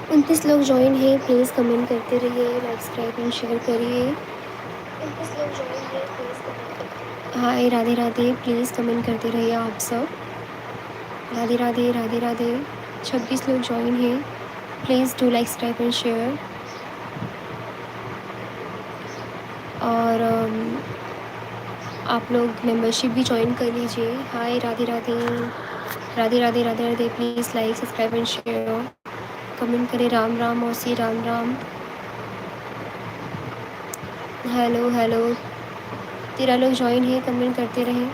29 लोग जॉइन हैं, please comment करते रहिए, लाइक सब्सक्राइब एंड शेयर करिए। 29 लोग जॉइन हैं, please comment. Hi Radhe Radhe, please comment करते रहिए आप सब। राधे राधे राधे राधे। 26 लोग जॉइन हैं, please do like subscribe and share. और आप लोग मेंबरशिप भी जॉइन कर लीजिए। Hi Radhe Radhe Radhe Radhe Radhe Radhe. Please like subscribe and share, comment करें। राम राम मौसी, राम राम। Hello hello. 13 लोग जॉइन हैं, कमेंट करते रहें।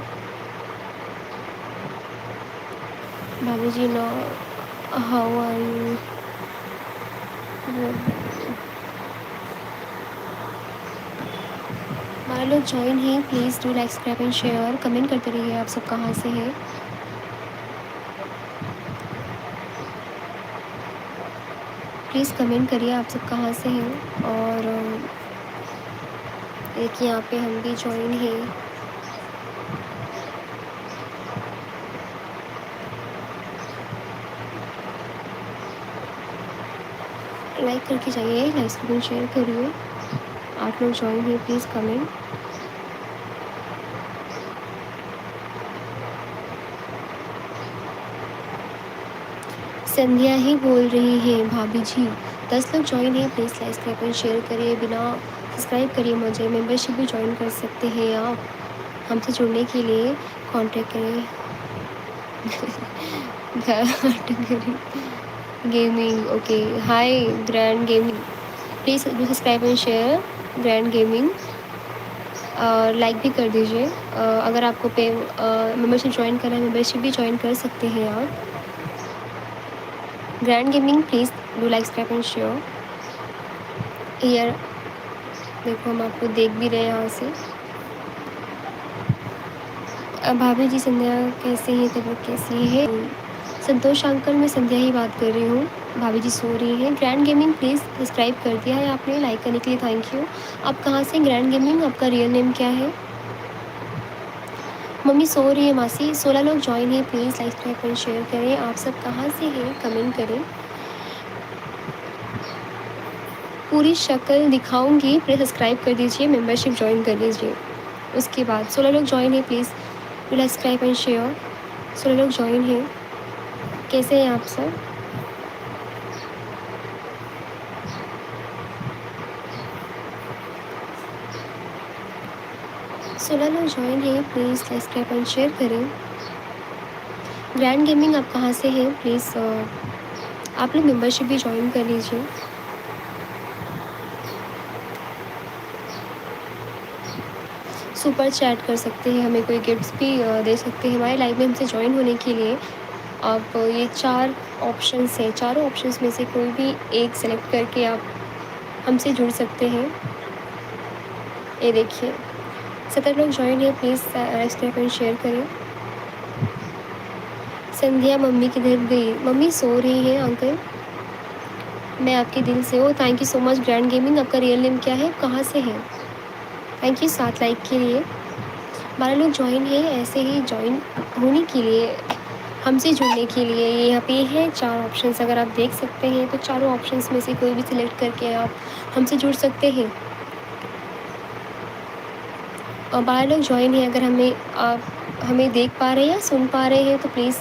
भाभी जी नो, हाउ आर यू। 12 लोग जॉइन हैं, please do like subscribe and share, comment करते रहिए आप सब कहाँ से हैं। प्लीज़ कमेंट करिए आप सब कहाँ से हैं। और एक यहाँ पे हम भी जॉइन हैं। लाइक करके जाइए, लाइक एंड शेयर करिए। 8 लोग जॉइन हैं, प्लीज़ कमेंट। संध्या ही बोल रही हैं भाभी जी। 10 लोग जॉइन हैं, please like subscribe and share करिए। बिना सब्सक्राइब करिए मुझे, मेंबरशिप भी जॉइन कर सकते हैं आप। हमसे जुड़ने के लिए कांटेक्ट करें। Gaming, okay. Hi grand gaming, please do subscribe and share grand gaming. Like भी कर दीजिए। अगर आपको पे मेंबरशिप ज्वाइन करना है, मेंबरशिप भी ज्वाइन कर सकते हैं आप। Grand gaming, please do like subscribe and share. Year देखो, हम आपको देख भी रहे हैं यहाँ से। भाभी जी संध्या कैसे हैं, तबीयत कैसी है। संतोष अंकल, मैं संध्या ही बात कर रही हूँ। भाभी जी सो रही हैं। ग्रैंड गेमिंग, प्लीज़ सब्सक्राइब कर दिया है आपने, लाइक करने के लिए थैंक यू। आप कहाँ से ग्रैंड गेमिंग, आपका रियल नेम क्या है। मम्मी सो रही है मासी। 16 लोग जॉइन हैं, please like subscribe and share करें। आप सब कहाँ से हैं, कमेंट करें। पूरी शक्ल दिखाऊंगी, प्लीज़ सब्सक्राइब कर दीजिए, मेंबरशिप ज्वाइन कर लीजिए। उसके बाद 16 लोग जॉइन हैं, please like subscribe and share. 16 लोग जॉइन हैं, कैसे हैं आप सब। 16 लोग जॉइन हैं, please like subscribe and share करें। ग्रैंड गेमिंग, आप कहाँ से हैं, प्लीज़ आप लोग मेंबरशिप भी ज्वाइन कर लीजिए। सुपर चैट कर सकते हैं, हमें कोई गिफ्ट्स भी दे सकते हैं हमारे लाइव में हमसे ज्वाइन होने के लिए। आप ये 4 ऑप्शंस हैं, चारों ऑप्शंस में से कोई भी एक सेलेक्ट करके आप हमसे जुड़ सकते हैं। ये देखिए 17 लोग जॉइन है, प्लीज़ सब्सक्राइब एंड शेयर करें। संध्या मम्मी किधर गई, मम्मी सो रही है अंकल। मैं आपके दिल से हूँ, thank you so much. Grand gaming, आपका रियल नेम क्या है, कहाँ से है। थैंक यू 7 लाइक के लिए। 12 लोग जॉइन है, ऐसे ही जॉइन होने के लिए, हमसे जुड़ने के लिए ये यहाँ पे है 4 ऑप्शंस, अगर आप देख सकते हैं तो चारों ऑप्शंस में से कोई भी सिलेक्ट करके आप हमसे जुड़ सकते हैं। और 12 लोग जॉइन हैं, अगर आप हमें देख पा रहे हैं या सुन पा रहे हैं तो please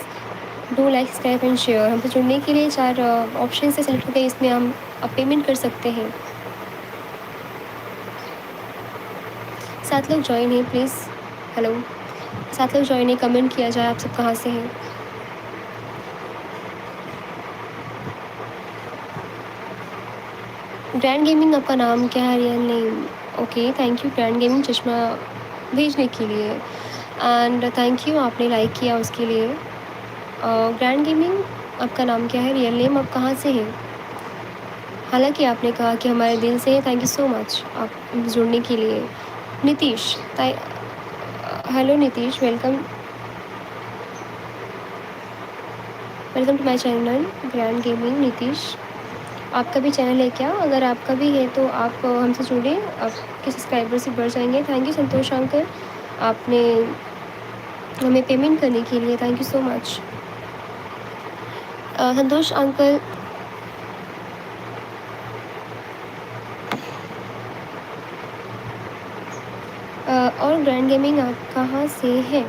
do like subscribe and share. हमसे जुड़ने के लिए 4 ऑप्शन से सिलेक्ट करके इसमें हम आप पेमेंट कर सकते हैं। 7 लोग जॉइन हैं, प्लीज़। हेलो, 7 लोग जॉइन है, कमेंट किया जाए आप सब कहाँ से हैं। ग्रैंड गेमिंग, आपका नाम क्या है, real name. Okay, thank you grand gaming चश्मा भेजने के लिए, एंड थैंक यू आपने लाइक किया उसके लिए। ग्रैंड गेमिंग, आपका नाम क्या है, रियल नेम, आप कहाँ से हैं। हालांकि आपने कहा कि हमारे दिल से है, थैंक यू सो मच आप जुड़ने के लिए। Nitish, hello Nitish, welcome, welcome to my channel grand gaming. Nitish, आपका भी चैनल है क्या, अगर आपका भी है तो आप हमसे जुड़े, आपके सब्सक्राइबर से बढ़ जाएंगे। थैंक यू संतोष अंकल, आपने हमें पेमेंट करने के लिए thank you so much. Santosh uncle, और ग्रैंड गेमिंग आप कहाँ से हैं?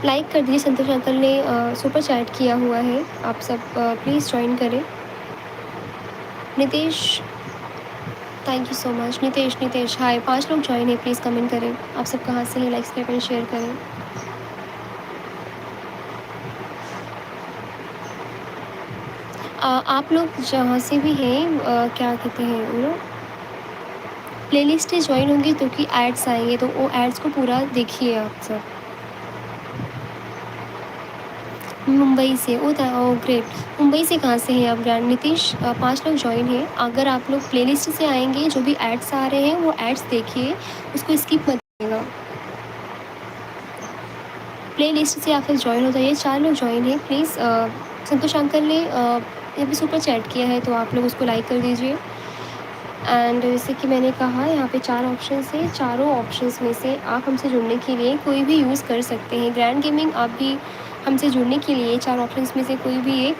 लाइक कर दीजिए, संतोष अंकल ने सुपर चैट किया हुआ है, आप सब प्लीज़ जॉइन करें। Nitesh, thank you so much. Nitesh hi, 5 लोग जॉइन है, प्लीज़ कमेंट करें। आप सब कहाँ से हैं? लाइक सब्सक्राइब एंड शेयर करें। आप लोग जहाँ से भी हैं क्या कहते हैं प्लेलिस्ट जॉइन होंगी तो कि एड्स आएंगे, तो वो एड्स को पूरा देखिए आप सब। मुंबई से ओ ग्रेट। मुंबई से कहाँ से हैं आप? ग्रैंड नितीश, 5 लोग जॉइन हैं। अगर आप लोग प्लेलिस्ट से आएंगे, जो भी एड्स आ रहे हैं वो एड्स देखिए, उसको स्किप मत करिएगा। प्लेलिस्ट से आप फिर जॉइन हो जाइए। 4 लोग जॉइन हैं प्लीज़। संतोष अंकल ने यहाँ पे सुपर चैट किया है, तो आप लोग उसको लाइक कर दीजिए। एंड जैसे कि मैंने कहा, यहाँ पे 4 ऑप्शंस हैं, चारों ऑप्शंस में से आप हमसे जुड़ने के लिए कोई भी यूज़ कर सकते हैं। ग्रैंड गेमिंग आप भी हमसे जुड़ने के लिए 4 ऑप्शंस में से कोई भी एक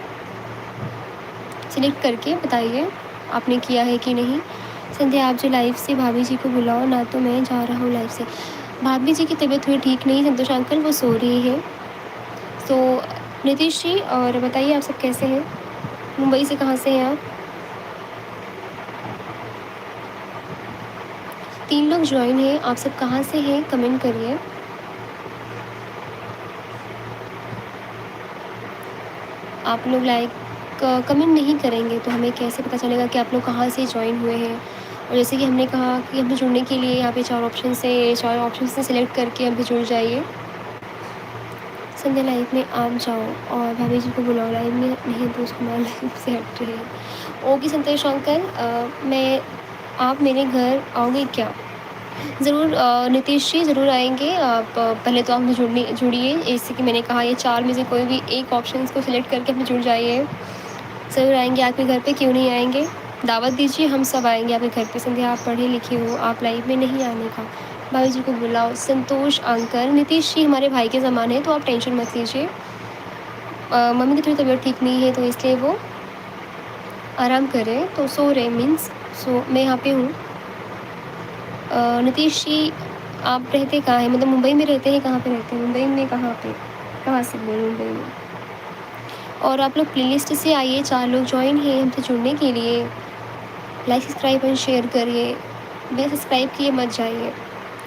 सिलेक्ट करके बताइए आपने किया है कि नहीं। संध्या, आप जो लाइव से भाभी जी को बुलाओ ना, तो मैं जा रहा हूँ लाइव से। भाभी जी की तबीयत थोड़ी ठीक नहीं, संतोष अंकल वो सो रही है। तो नितीश जी, और बताइए आप सब कैसे हैं? मुंबई से कहाँ से हैं आप? 3 लोग ज्वाइन हैं, आप सब कहाँ से हैं कमेंट करिए। आप लोग लाइक कमेंट नहीं करेंगे तो हमें कैसे पता चलेगा कि आप लोग कहाँ से ज्वाइन हुए हैं। और जैसे कि हमने कहा कि हमें जुड़ने के लिए यहाँ पे 4 ऑप्शन से, 4 ऑप्शन से सिलेक्ट करके हमसे जुड़ जाइए। संध्या, लाइव में आप जाओ और भाभी जी को बुलाओ। लाइव में नहीं तो उसको मैं लाइव से हट रही है। ओके संतोष अंकल, मैं आप मेरे घर आओगे क्या? ज़रूर नितीश जी ज़रूर आएंगे। आप पहले तो आप मुझे जुड़िए, जैसे कि मैंने कहा, ये 4 में से कोई भी एक ऑप्शन को सिलेक्ट करके अपने जुड़ जाइए। ज़रूर आएंगे आपके घर पे, क्यों नहीं आएंगे। दावत दीजिए, हम सब आएंगे आपके घर पे। संध्या, आप पढ़े लिखे हो, आप लाइव में नहीं आने का। भाभी जी को बुलाओ। संतोष अंकल, नितीश जी हमारे भाई के समान है, तो आप टेंशन मत लीजिए। मम्मी की थोड़ी तबीयत ठीक नहीं है, तो इसलिए वो आराम कर रहे हैं, तो सो रहे मीन्स। सो मैं यहाँ पे हूँ। नितीश जी, आप रहते कहाँ हैं? मतलब मुंबई में रहते हैं? कहाँ पे रहते हैं मुंबई में? कहाँ पे, कहाँ से बोल मुंबई में? और आप लोग प्लेलिस्ट से आइए, 4 लोग ज्वाइन हैं हमसे जुड़ने के लिए। लाइक सब्सक्राइब एंड शेयर करिए, बिना सब्सक्राइब किए मत जाइए।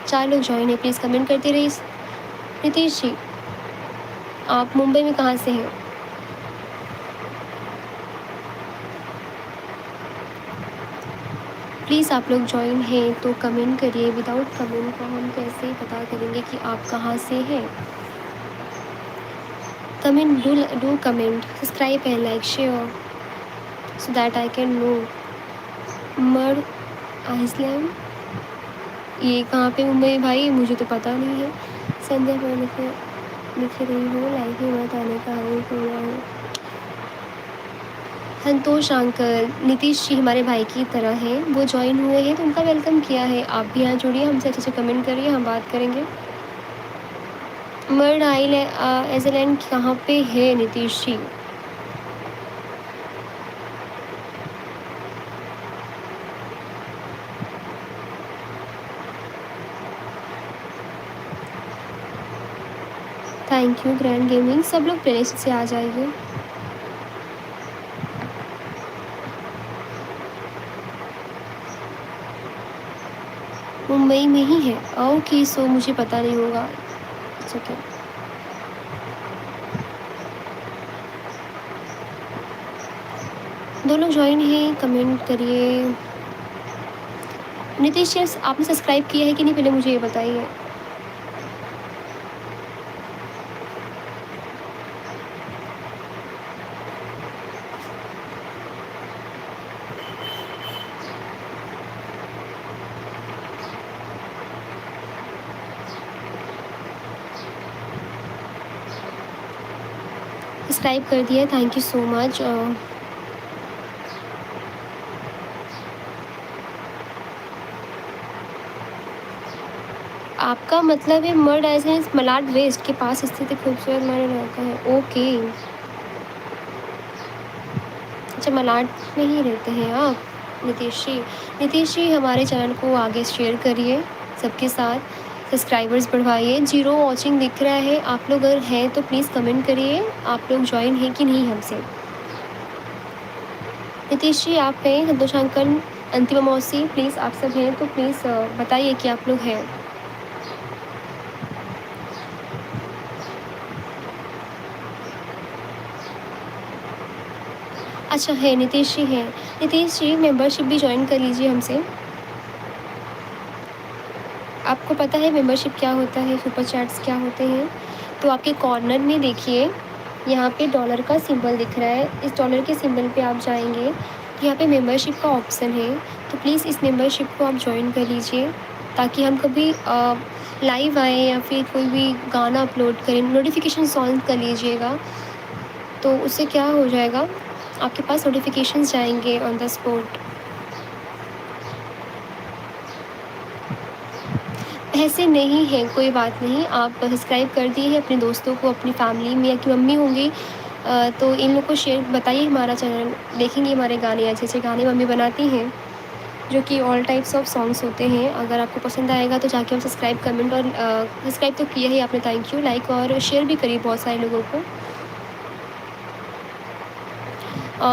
4 लोग ज्वाइन है, प्लीज़ कमेंट करते रहिए। नितीश जी, आप मुंबई में कहाँ से हैं? प्लीज़ आप लोग ज्वाइन हैं तो कमेंट करिए। विदाउट कमेंट को हम कैसे पता करेंगे कि आप कहाँ से हैं? Comment, do comment, subscribe and like share so that I can know। मर आइसलैंड, ये कहाँ पे मुंबई भाई? मुझे तो पता नहीं है। संध्या पर लिख रही हो, लाइक में मत आने का है। संतोष अंकल, नीतीश जी हमारे भाई की तरह हैं, वो ज्वाइन हुए हैं तो उनका वेलकम किया है। आप भी यहाँ जुड़िए, हमसे अच्छे से कमेंट करिए, हम बात करेंगे। मर्ड आइसलैंड कहाँ पे है Nitish ji? Thank you grand gaming. सब लोग प्लेलिस्ट से आ जाइए। मुंबई में ही है? ओके, सो मुझे पता नहीं होगा। It's okay. दोनों ज्वाइन हैं, कमेंट करिए। नीतीश जी, आपने सब्सक्राइब किया है कि नहीं, पहले मुझे ये बताइए। सब्सक्राइब कर दिया, थैंक यू सो मच। आपका मतलब है मर्ड आइसलैंड मलाड वेस्ट के पास स्थित एक खूबसूरत मर्ड इलाका है। ओके, अच्छा, मलाड में ही रहते हैं आप। नीतीश जी, नीतीश जी हमारे चैनल को आगे शेयर करिए सबके साथ। सब्सक्राइबर्स बढ़वाइए। 0 वॉचिंग दिख रहा है, आप लोग अगर हैं तो प्लीज़ कमेंट करिए, आप लोग जॉइन हैं कि नहीं हमसे। नितीश जी आप हैं, संतोष अंकल, अंतिमा मौसी, प्लीज़ आप सब हैं तो प्लीज़ बताइए कि आप लोग हैं। अच्छा है, नितीश जी हैं। नितीश जी मेंबरशिप भी जॉइन कर लीजिए हमसे। आपको पता है मेंबरशिप क्या होता है, सुपर चैट्स क्या होते हैं? तो आपके कॉर्नर में देखिए, यहाँ पे डॉलर का सिंबल दिख रहा है, इस डॉलर के सिंबल पे आप जाएँगे, तो यहाँ पे मेंबरशिप का ऑप्शन है, तो प्लीज़ इस मेंबरशिप को आप जॉइन कर लीजिए, ताकि हम कभी लाइव आएँ या फिर कोई भी गाना अपलोड करें, नोटिफ़िकेशंस ऑन कर लीजिएगा, तो उससे क्या हो जाएगा, आपके पास नोटिफ़िकेशंस जाएँगे ऑन द स्पॉट। ऐसे नहीं है, कोई बात नहीं, आप सब्सक्राइब कर दिए हैं अपने दोस्तों को, अपनी फैमिली में या कि मम्मी होंगी तो इन लोग को शेयर बताइए हमारा चैनल, देखेंगे हमारे गाने, अच्छे-अच्छे गाने मम्मी बनाती हैं, जो कि ऑल टाइप्स ऑफ सॉन्ग्स होते हैं। अगर आपको पसंद आएगा तो जाके आप सब्सक्राइब, कमेंट और सब्सक्राइब तो किया ही आपने, थैंक यू, लाइक और शेयर भी करिए बहुत सारे लोगों को।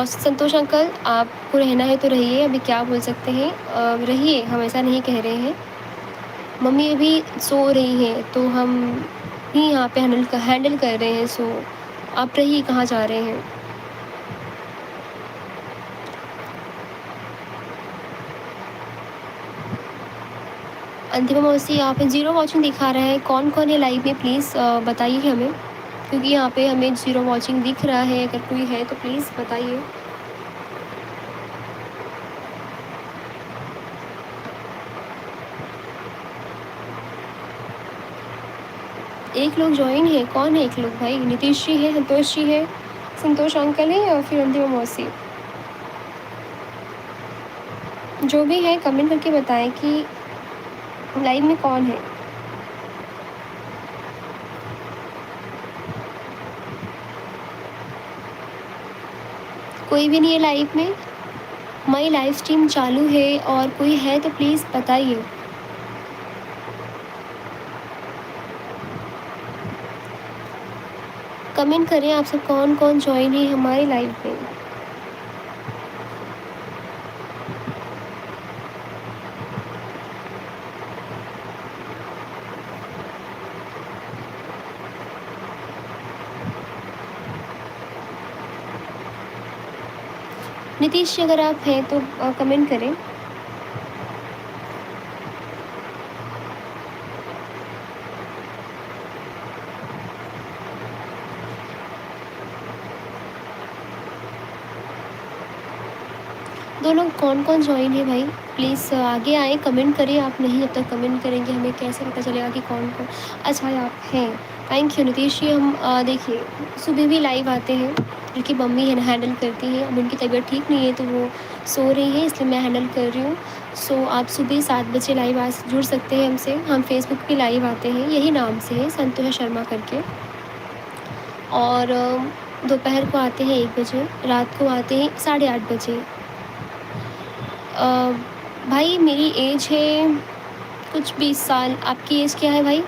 संतोष अंकल आपको रहना है तो रहिए, अभी क्या बोल सकते हैं, रहिए, हम ऐसा नहीं कह रहे हैं। मम्मी अभी सो रही हैं तो हम ही यहाँ पे हैंडल कर रहे हैं, सो आप रहिए, कहाँ जा रहे हैं? अंतिमा मौसी आप 0 वॉचिंग दिखा रहा है, कौन-कौन है लाइव में प्लीज़ बताइए हमें, क्योंकि यहाँ पे हमें 0 वॉचिंग दिख रहा है, अगर कोई है तो प्लीज़ बताइए। एक लोग जॉइन है, कौन है एक लोग भाई? नीतीश जी है, संतोष जी है, संतोष अंकल हैं या फिर अंतिमा मौसी? जो भी है कमेंट करके बताएँ कि लाइव में कौन है? कोई भी नहीं है लाइव में? हमारी लाइव स्ट्रीम चालू है और कोई है तो प्लीज़ बताइए। कमेंट करें आप सब कौन-कौन जॉइन है हमारे लाइव में। नीतीश जी अगर आप हैं तो कमेंट करें। दो लोग कौन-कौन जॉइन है भाई? प्लीज़ आगे आएँ, कमेंट करें, आप नहीं जब तक कमेंट करेंगे हमें कैसे पता चलेगा कि कौन-कौन। अच्छा आप हैं, थैंक यू नीतीश जी। हम देखिए सुबह भी लाइव आते हैं, क्योंकि मम्मी है हैंडल करती हैं, अब उनकी तबीयत ठीक नहीं है तो वो सो रही हैं, इसलिए मैं हैंडल कर रही हूँ। सो आप सुबह 7 बजे लाइव आ जुड़ सकते हैं हमसे, हम फेसबुक पे लाइव आते हैं, यही नाम से है, संतोष शर्मा करके। और दोपहर को आते हैं 1 बजे, रात को आते हैं 8:30 बजे। अ, भाई मेरी एज है कुछ 20 साल, आपकी एज क्या है भाई?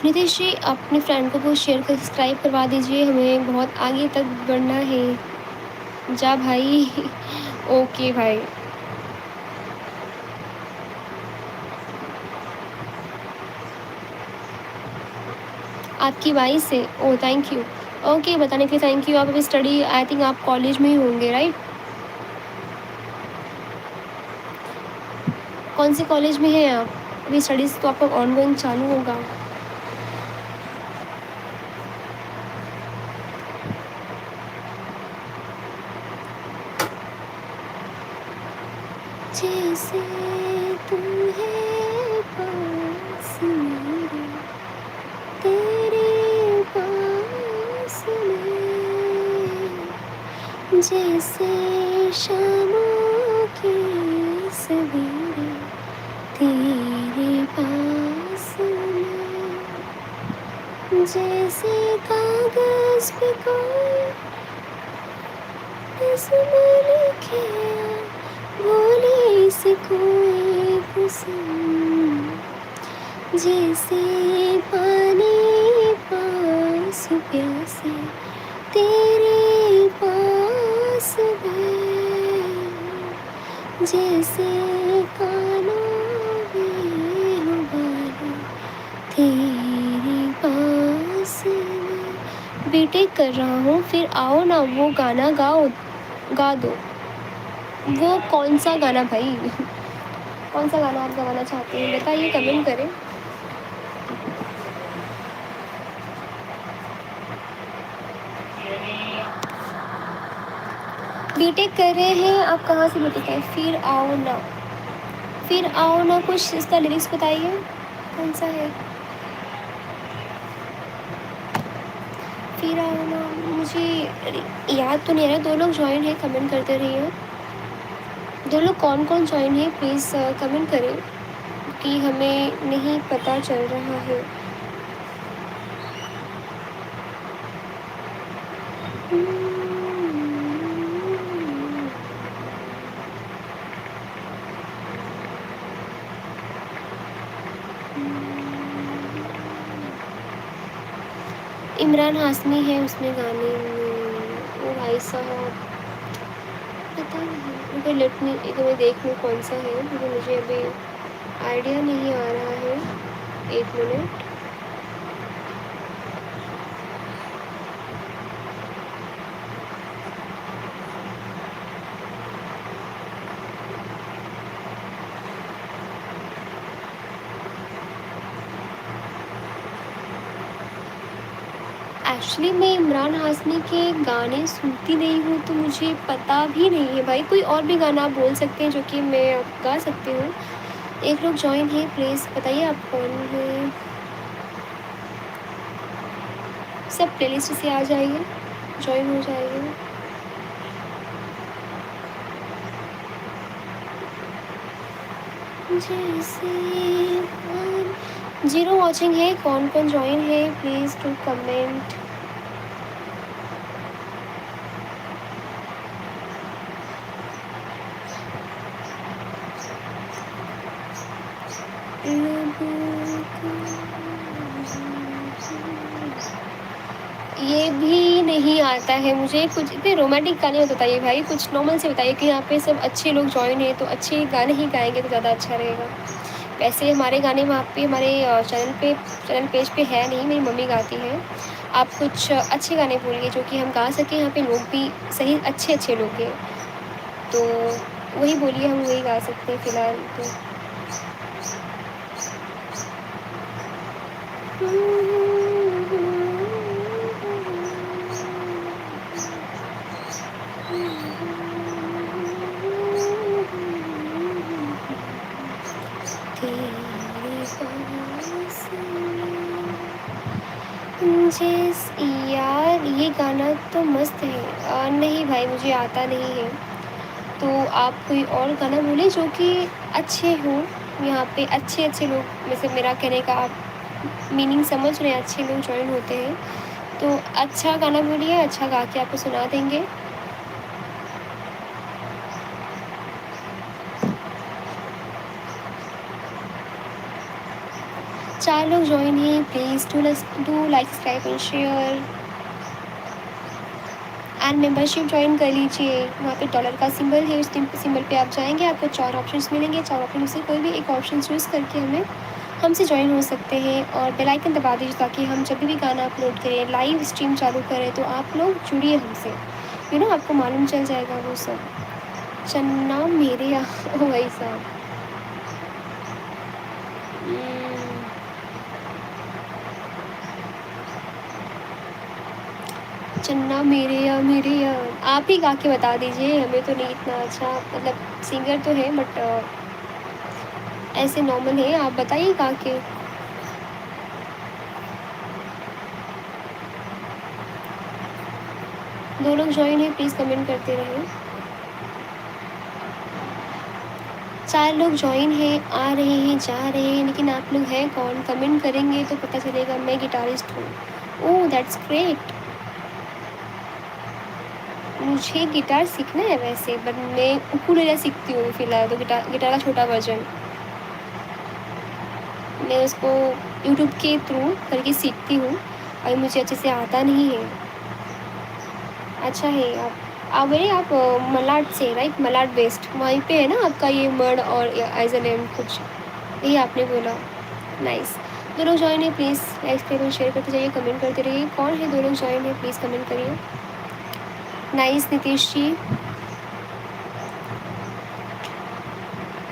नितीश जी अपने फ्रेंड को वो शेयर कर सब्सक्राइब करवा दीजिए, हमें बहुत आगे तक बढ़ना है। जा भाई ओके भाई। आपकी 22 है? Oh thank you. ओके बताने के लिए थैंक यू। आप अभी स्टडी, आई थिंक आप कॉलेज में ही होंगे राइट? कौन से कॉलेज में हैं आप? अभी स्टडीज़ तो आपका ऑनगोइंग चालू होगा। जैसे तुम है पास मेरे, तेरे पास में, जैसे शामों के सवेरे तेरे पास में, जैसे कागज़ पे कोई आसमान के भोले से कोई कुसुम, जैसे पानी पास प्यासे तेरे पास मैं, जैसे कानों में हो बाला तेरे पास मैं। बीटेक कर रहा हूँ, फिर आओ ना वो गाना गा दो। वो कौन सा गाना भाई? कौन सा गाना आप गवाना चाहते हैं बताइए, कमेंट करें। बीटेक कर रहे हैं आप? कहाँ से बीटेक है? फिर आओ ना कुछ इसका लिरिक्स बताइए, कौन सा है? फिर आओ ना, मुझे याद तो नहीं आ रहा। दो लोग ज्वाइन है, कमेंट करते रहिए। दो लोग कौन कौन ज्वाइन है प्लीज़ कमेंट करें, कि हमें नहीं पता चल रहा है। इमरान हाशमी है उसमें गाने में। ओ भाई साहब, पता नहीं, मुझे लेट मी एक मैं देख लूँ कौन सा है, क्योंकि मुझे अभी आइडिया नहीं आ रहा है। एक मिनट। एक्चुअली मैं इमरान हाशमी के गाने सुनती नहीं हूँ, तो मुझे पता भी नहीं है भाई। कोई और भी गाना आप बोल सकते हैं जो कि मैं गा सकती हूँ। एक लोग ज्वाइन है, प्लीज़ बताइए आप कौन है। सब प्लेलिस्ट से आ जाइए, ज्वाइन हो जाइए। जैसे 0 वॉचिंग है, कौन कौन ज्वाइन है प्लीज़ टू कमेंट। ये भी नहीं आता है मुझे। कुछ इतने रोमांटिक गाने मत बताइए भाई, कुछ नॉर्मल से बताइए कि यहाँ पे सब अच्छे लोग ज्वाइन है, तो अच्छे गाने ही गाएंगे तो ज़्यादा अच्छा रहेगा। वैसे हमारे गाने वहाँ पे हमारे चैनल पेज पे है नहीं, मेरी मम्मी गाती है। आप कुछ अच्छे गाने बोलिए जो कि हम गा सकें, यहाँ पे लोग भी सही अच्छे लोग हैं, तो वही बोलिए, हम वही गा सकते हैं फ़िलहाल तो। जिस यार ये गाना तो मस्त है। नहीं भाई मुझे आता नहीं है, तो आप कोई और गाना बोले जो कि अच्छे हों। यहाँ पे अच्छे लोग, वैसे मेरा कहने का आप मीनिंग समझ रहे हैं, अच्छे लोग ज्वाइन होते हैं, तो अच्छा गाना बोलिए, अच्छा गा के आपको सुना देंगे। चार लोग ज्वाइन हैं, please do like subscribe and share and membership join कर लीजिए। वहाँ पे डॉलर का सिंबल है, उस सिंबल पे आप जाएंगे, आपको 4 ऑप्शंस मिलेंगे। 4 ऑप्शन में से कोई भी एक ऑप्शन चूज़ करके हमसे ज्वाइन हो सकते हैं, और बेल आइकन दबा दीजिए ताकि हम जब भी गाना अपलोड करें, लाइव स्ट्रीम चालू करें, तो आप लोग जुड़िए हमसे, आपको मालूम चल जाएगा वो सब। चन्ना मेरे यहाँ ओ भाई साहब। चन्ना मेरे या आप ही गा के बता दीजिए, हमें तो नहीं इतना अच्छा, मतलब सिंगर तो है बट ऐसे नॉर्मल है, आप बताइए गा के। दो लोग ज्वाइन है, प्लीज़ कमेंट करते रहें। 4 लोग ज्वाइन हैं, आ रहे हैं जा रहे हैं, लेकिन आप लोग हैं कौन? कमेंट करेंगे तो पता चलेगा। मैं गिटारिस्ट हूँ। Oh that's great. मुझे गिटार सीखना है वैसे, बट मैं उकुलेले सीखती हूँ फ़िलहाल तो, गिटार गिटार का छोटा वर्ज़न। मैं उसको यूट्यूब के थ्रू करके सीखती हूँ, और मुझे अच्छे से आता नहीं है। अच्छा है, आप मलाड से राइट? मलाड वेस्ट वहीं पे है ना आपका ये मड और आइसलैंड कुछ, यही आपने बोला। नाइस। 2 लोग जॉइन है, प्लीज़ लाइक करिए, शेयर करते जाइए, कमेंट करते रहिए। कौन है 2 लोग जॉइन है, प्लीज़ कमेंट करिए। नाइस नितेश जी,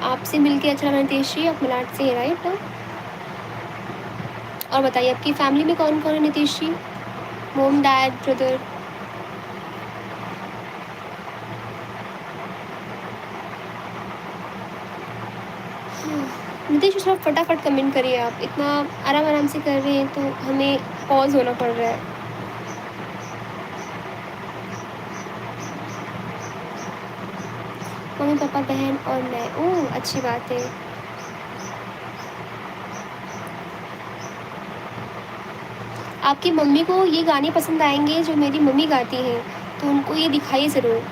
आपसे मिलके अच्छा लगा नितेश जी, आप मलाड से हैं राइट? और बताइए आपकी फैमिली में कौन-कौन है Nitesh ji? Mom, dad, brother? Nitesh ji थोड़ा फटाफट कमेंट करिए आप, इतना आराम-आराम से कर रहे हैं तो हमें पॉज़ होना पड़ रहा है। मम्मी, पापा, बहन और मैं। ओह! अच्छी बात है। आपकी मम्मी को ये गाने पसंद आएँगे जो मेरी मम्मी गाती हैं, तो उनको ये दिखाइए ज़रूर।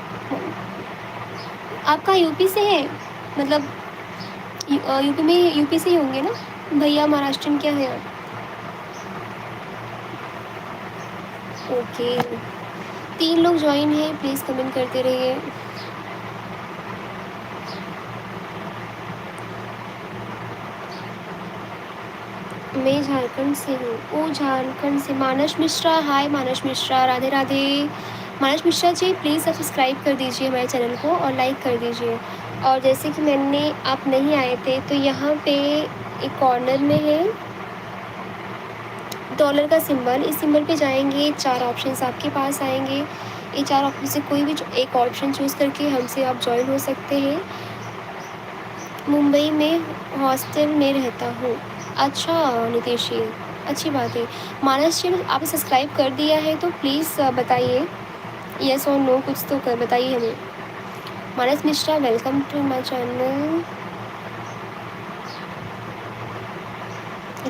आप कहाँ यूपी से हैं? मतलब यूपी में, यूपी से ही होंगे ना? भैया महाराष्ट्रियन क्या हैं आप? ओके। 3 लोग जॉइन हैं, प्लीज़ कमेंट करते रहिए। मैं झारखंड से हूँ। ओह! झारखंड से मानस मिश्रा, हाय मानस मिश्रा, राधे राधे। मानस मिश्रा जी प्लीज़ सब्सक्राइब कर दीजिए हमारे चैनल को और लाइक कर दीजिए। और जैसे कि मैंने, आप नहीं आए थे तो यहाँ पे एक कॉर्नर में है डॉलर का सिंबल, इस सिंबल पे जाएँगे, 4 ऑप्शंस आपके पास आएँगे। ये 4 ऑप्शन से कोई भी एक ऑप्शन चूज़ करके हमसे आप जॉइन हो सकते हैं। मुंबई में हॉस्टल में रहता हूँ। अच्छा नितेश जी, अच्छी बात है। मानस जी, आपने सब्सक्राइब कर दिया है तो प्लीज़ बताइए येस और नो, कुछ तो कर बताइए हमें। Manas Mishra, welcome to my channel.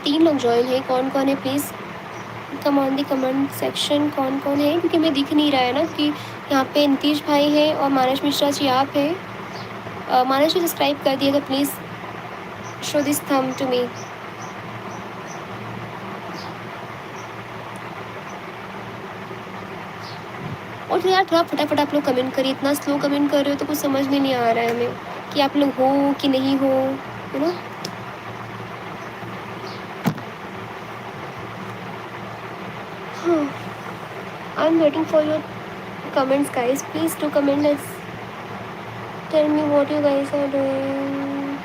3 लोग जॉइन हैं, कौन-कौन है please come on the comment section, कौन-कौन है? क्योंकि हमें दिख नहीं रहा है ना कि यहाँ पे नीतीश भाई हैं और मानस मिश्रा जी आप हैं। मानस जी सब्सक्राइब कर दिए तो please show this thumb to me. और तो यार थोड़ा फटाफट आप लोग कमेंट करिए, इतना स्लो कमेंट कर रहे हो तो कुछ समझ में नहीं आ रहा है हमें कि आप लोग हो कि नहीं हो, यू नो। हाँ, I am waiting for your comments guys, please to comment us, tell me what you guys are doing.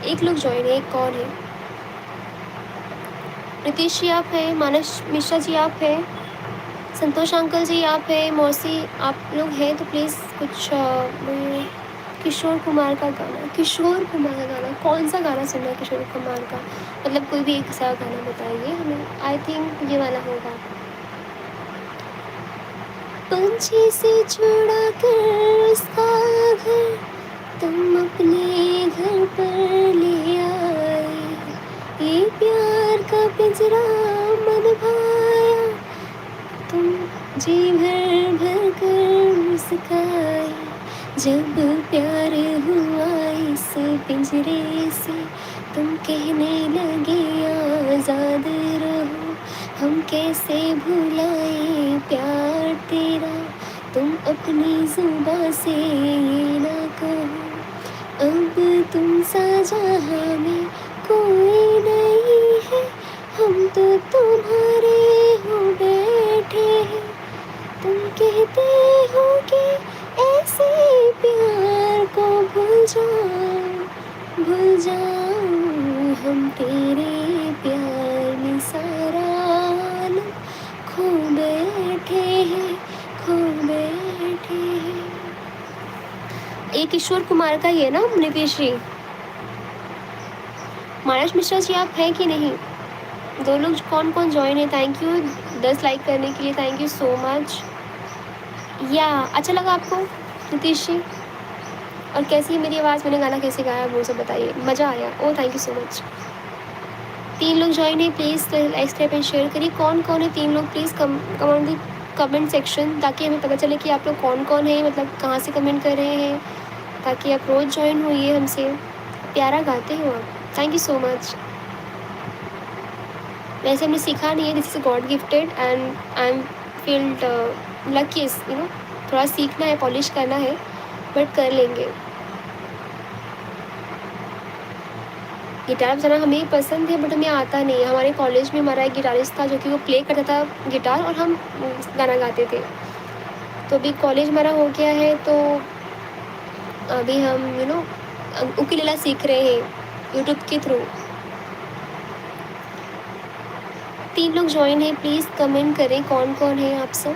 एक लोग जॉइन है, एक कौन है? नीतीश जी आप हैं, मानस मिश्रा जी आप हैं, संतोष अंकल जी आप हैं, मौसी आप लोग हैं तो प्लीज़ कुछ किशोर कुमार का गाना, किशोर कुमार का गाना, कौन सा गाना सुनना है किशोर कुमार का? मतलब कोई भी एक सा गाना बताइए हमें, आई थिंक ये वाला होगा। पंछी से छुड़ा कर उसका घर तुम अपने घर पर ले आए, ये प्यार का पिंजरा मन भाया, तुम जी भर भर कर मुस्काए, जब प्यार हुआ इस पिंजरे से, तुम कहने लगे आज़ाद रहो, हम कैसे भुलाए प्यार तेरा, तुम अपनी जुबां से ये ना कहो, अब तुम सा जहां में कोई नहीं है, हम तो तुम्हारे हो बैठे हैं, तुम कहते हो कि ऐसे प्यार को भूल जाऊं, हम तेरे प्यार में सारा आलम खो बैठे हैं, खो बैठे हैं। ये किशोर कुमार का ही है ना नितेश जी? मानस मिश्रा जी आप हैं कि नहीं? 2 लोग कौन-कौन जॉइन है? थैंक यू 10 लाइक करने के लिए, थैंक यू सो मच। या अच्छा लगा आपको नितीश जी? और कैसी है मेरी आवाज़, मैंने गाना कैसे गाया वो सब बताइए, मज़ा आया? Oh thank you so much. 3 लोग जॉइन है, please like subscribe and share करिए। कौन कौन है 3 लोग, please comment the comment section, ताकि हमें पता चले कि आप लोग कौन कौन है, मतलब कहाँ से कमेंट कर रहे हैं, ताकि आप रोज़ जॉइन होइए हमसे। प्यारा गाते हो आप, थैंक यू सो मच। वैसे हमने सीखा नहीं है, this is God gifted and I am field lucky, थोड़ा सीखना है, पॉलिश करना है, बट कर लेंगे। गिटार बजाना हमें पसंद है, बट हमें आता नहीं है। हमारे कॉलेज में हमारा एक गिटारिस्ट था जो कि वो प्ले करता था गिटार, और हम गाना गाते थे। तो अभी कॉलेज हमारा हो गया है, तो अभी हम उकुलेला सीख रहे हैं यूट्यूब के थ्रू। 3 लोग जॉइन है, प्लीज़ कमेंट करें कौन कौन है आप सब।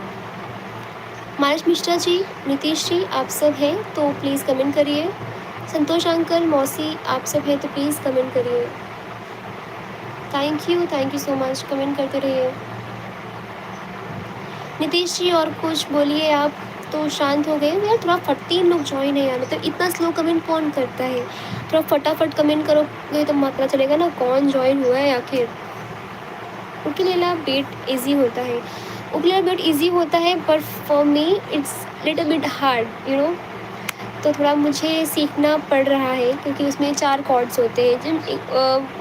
मानस मिश्रा जी, नीतीश जी, आप सब हैं तो प्लीज़ कमेंट करिए। संतोष अंकल, मौसी, आप सब हैं तो प्लीज़ कमेंट करिए। Thank you so much, comment करते रहिए। नीतीश जी और कुछ बोलिए, आप तो शांत हो गए यार। थोड़ा 3 लोग जॉइन है यार, मतलब इतना स्लो कमेंट कौन करता है। थोड़ा फटाफट कमेंट करोगे तो पता चलेगा ना कौन जॉइन हुआ है आखिर। उकेलेला बेट इजी होता है, उकेलेला बेट इजी होता है, but for me it's little bit hard तो थोड़ा मुझे सीखना पड़ रहा है, क्योंकि उसमें 4 कॉर्ड्स होते हैं जिन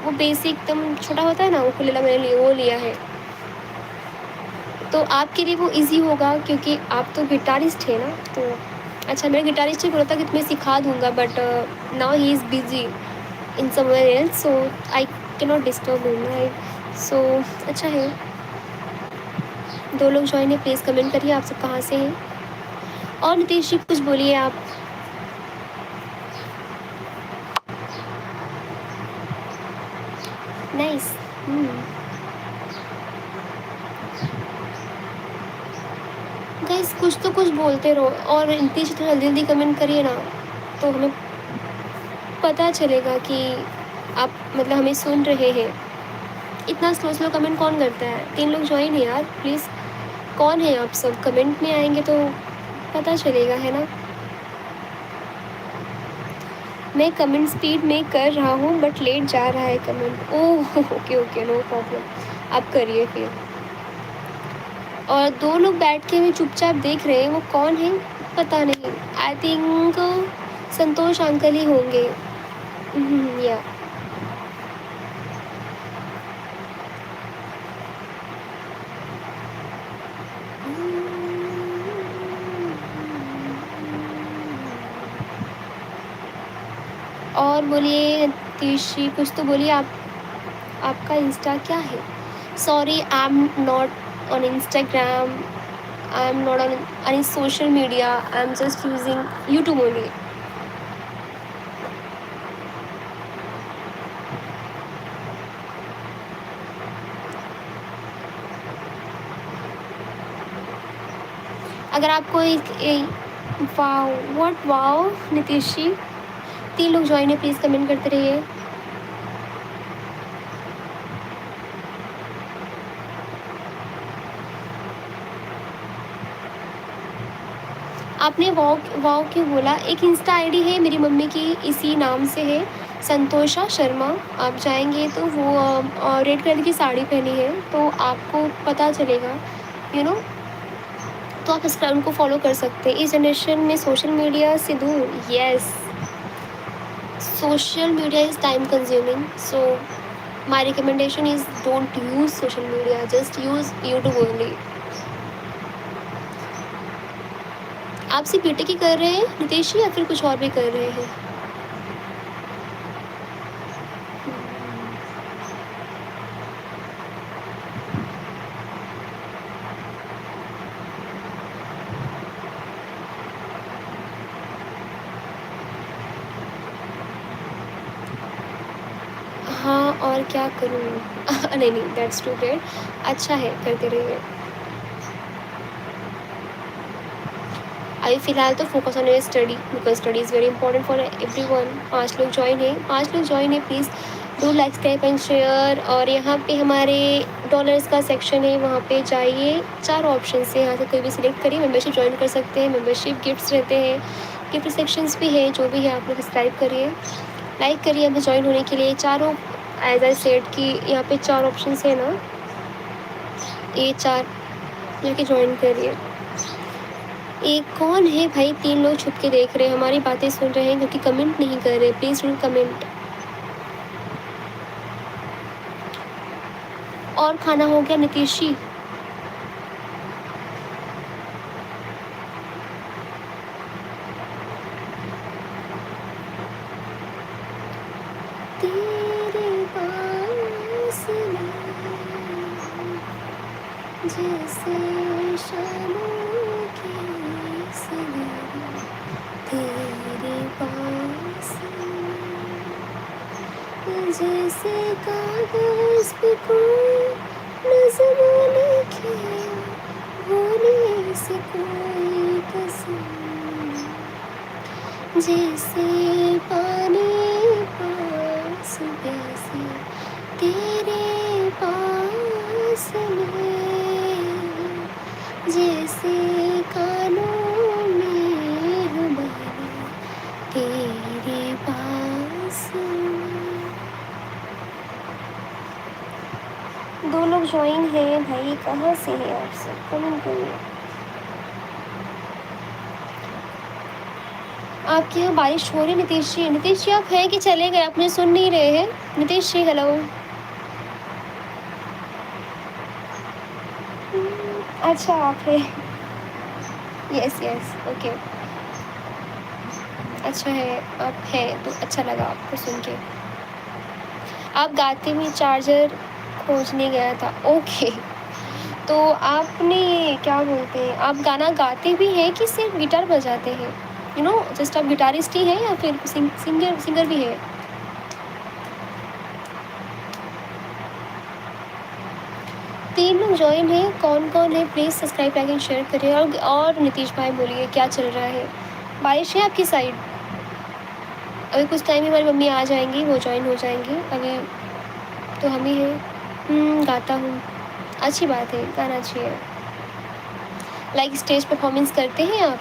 वो बेसिक एकदम छोटा होता है ना, उकेलेला मैंने वो लिया है। तो आपके लिए वो इजी होगा, क्योंकि आप तो गिटारिस्ट है ना। तो अच्छा, मेरा गिटारिस्ट ही बोला था कि तुम्हें सिखा दूंगा, but now he is busy in somewhere else, so I can not disturb him, right. So अच्छा है। 2 लोग जॉइन है, प्लीज़ कमेंट करिए आप सब कहाँ से हैं। और नीतीश जी कुछ बोलिए आप। नाइस। गाइस कुछ तो कुछ बोलते रहो, और नीतीश जी थोड़ा जल्दी जल्दी कमेंट करिए ना, तो हमें पता चलेगा कि आप मतलब हमें सुन रहे हैं। इतना स्लो स्लो कमेंट कौन करता है। 3 लोग ज्वाइन है यार, प्लीज़। कौन है आप सब, कमेंट में आएंगे तो पता चलेगा, है ना। मैं कमेंट स्पीड में कर रहा हूँ, बट लेट जा रहा है comment. Oh okay okay, no problem, आप करिए फिर। और 2 लोग बैठ के हमें चुपचाप देख रहे हैं, वो कौन है पता नहीं। आई थिंक संतोष अंकल ही होंगे। या और बोलिए तीशी, कुछ तो बोलिए आप। आपका इंस्टा क्या है। Sorry, I am not on Instagram, I am not on any social media, I am just using YouTube only. अगर आपको wow, what wow Nitish ji. 3 लोग ज्वाइन है, प्लीज़ कमेंट करते रहिए। आपने वाओ वाओ क्यों बोला। एक इंस्टा आईडी है मेरी मम्मी की, इसी नाम से है, संतोषा शर्मा। आप जाएंगे तो वो रेड कलर की साड़ी पहनी है, तो आपको पता चलेगा, यू नो। तो आप इसका उनको फॉलो कर सकते हैं। इस जनरेशन में सोशल मीडिया से दूर, yes, social media is time consuming, so my recommendation is don't use social media, just use YouTube only. आप सिर्फ बीटेक ही कर रहे हैं नितेश जी, या फिर कुछ और भी कर रहे हैं। हाँ, और क्या करूँ नहीं नहीं, दैट्स टू ग्रेट। अच्छा है, करते रहिए। अभी फ़िलहाल तो focus on your study, because study is very important for every one. 5 लोग ज्वाइन है, 5 लोग ज्वाइन है, please do like subscribe and share. और यहाँ पे हमारे डॉलर्स का सेक्शन है, वहाँ पे जाइए। 4 ऑप्शन है, यहाँ से कोई भी सिलेक्ट करिए। मेम्बरशिप ज्वाइन कर सकते हैं, मेम्बरशिप गिफ्ट्स रहते हैं, गिफ्ट सेक्शंस भी है, जो भी है आप लोग सब्सक्राइब करिए, लाइक करिए हमें ज्वाइन होने के लिए। चारों एज आई सेड कि यहाँ पे 4 ऑप्शन है ना, ये 4 जाके ज्वाइन करिए। एक कौन है भाई, 3 लोग छुप के देख रहे हैं, हमारी बातें सुन रहे हैं क्योंकि कमेंट नहीं कर रहे। Please do comment. और खाना हो गया नीतीश जी? तेरे पास मैं जैसे शामों की सवेरे, तेरे पास मैं जैसे कागज पे कोई नज़म लिखे, होने से कोई कसम, जैसे पानी पास प्यासे, तेरे पास मैं जैसे कानों में हमारे, तेरे पास मैं। 2 लोग ज्वाइन हैं भाई, कहाँ से हैं आप सब? कमेंट करिए। आपके यहाँ बारिश हो रही है नीतीश जी? नीतीश जी आप हैं कि चले गए, आप मुझे सुन नहीं रहे हैं? नीतीश जी हेलो। अच्छा आप हैं। Yes yes okay. अच्छा है आप हैं तो अच्छा लगा आपको सुन के। आप गाते में चार्जर खोजने गया था, ओके। तो आपने क्या बोलते हैं, आप गाना गाते भी हैं कि सिर्फ गिटार बजाते हैं? जस्ट आप गिटारिस्ट ही हैं या फिर सिंगर भी है? 3 लोग ज्वाइन हैं, कौन कौन है please subscribe like and share करिए। और नीतीश भाई बोलिए क्या चल रहा है? बारिश है आपकी साइड? अभी कुछ टाइम में हमारी मम्मी आ जाएंगी, वो ज्वाइन हो जाएंगी। अभी तो हम ही हैं। गाता हूँ, अच्छी बात है, गाना चाहिए। लाइक स्टेज परफॉर्मेंस करते हैं आप?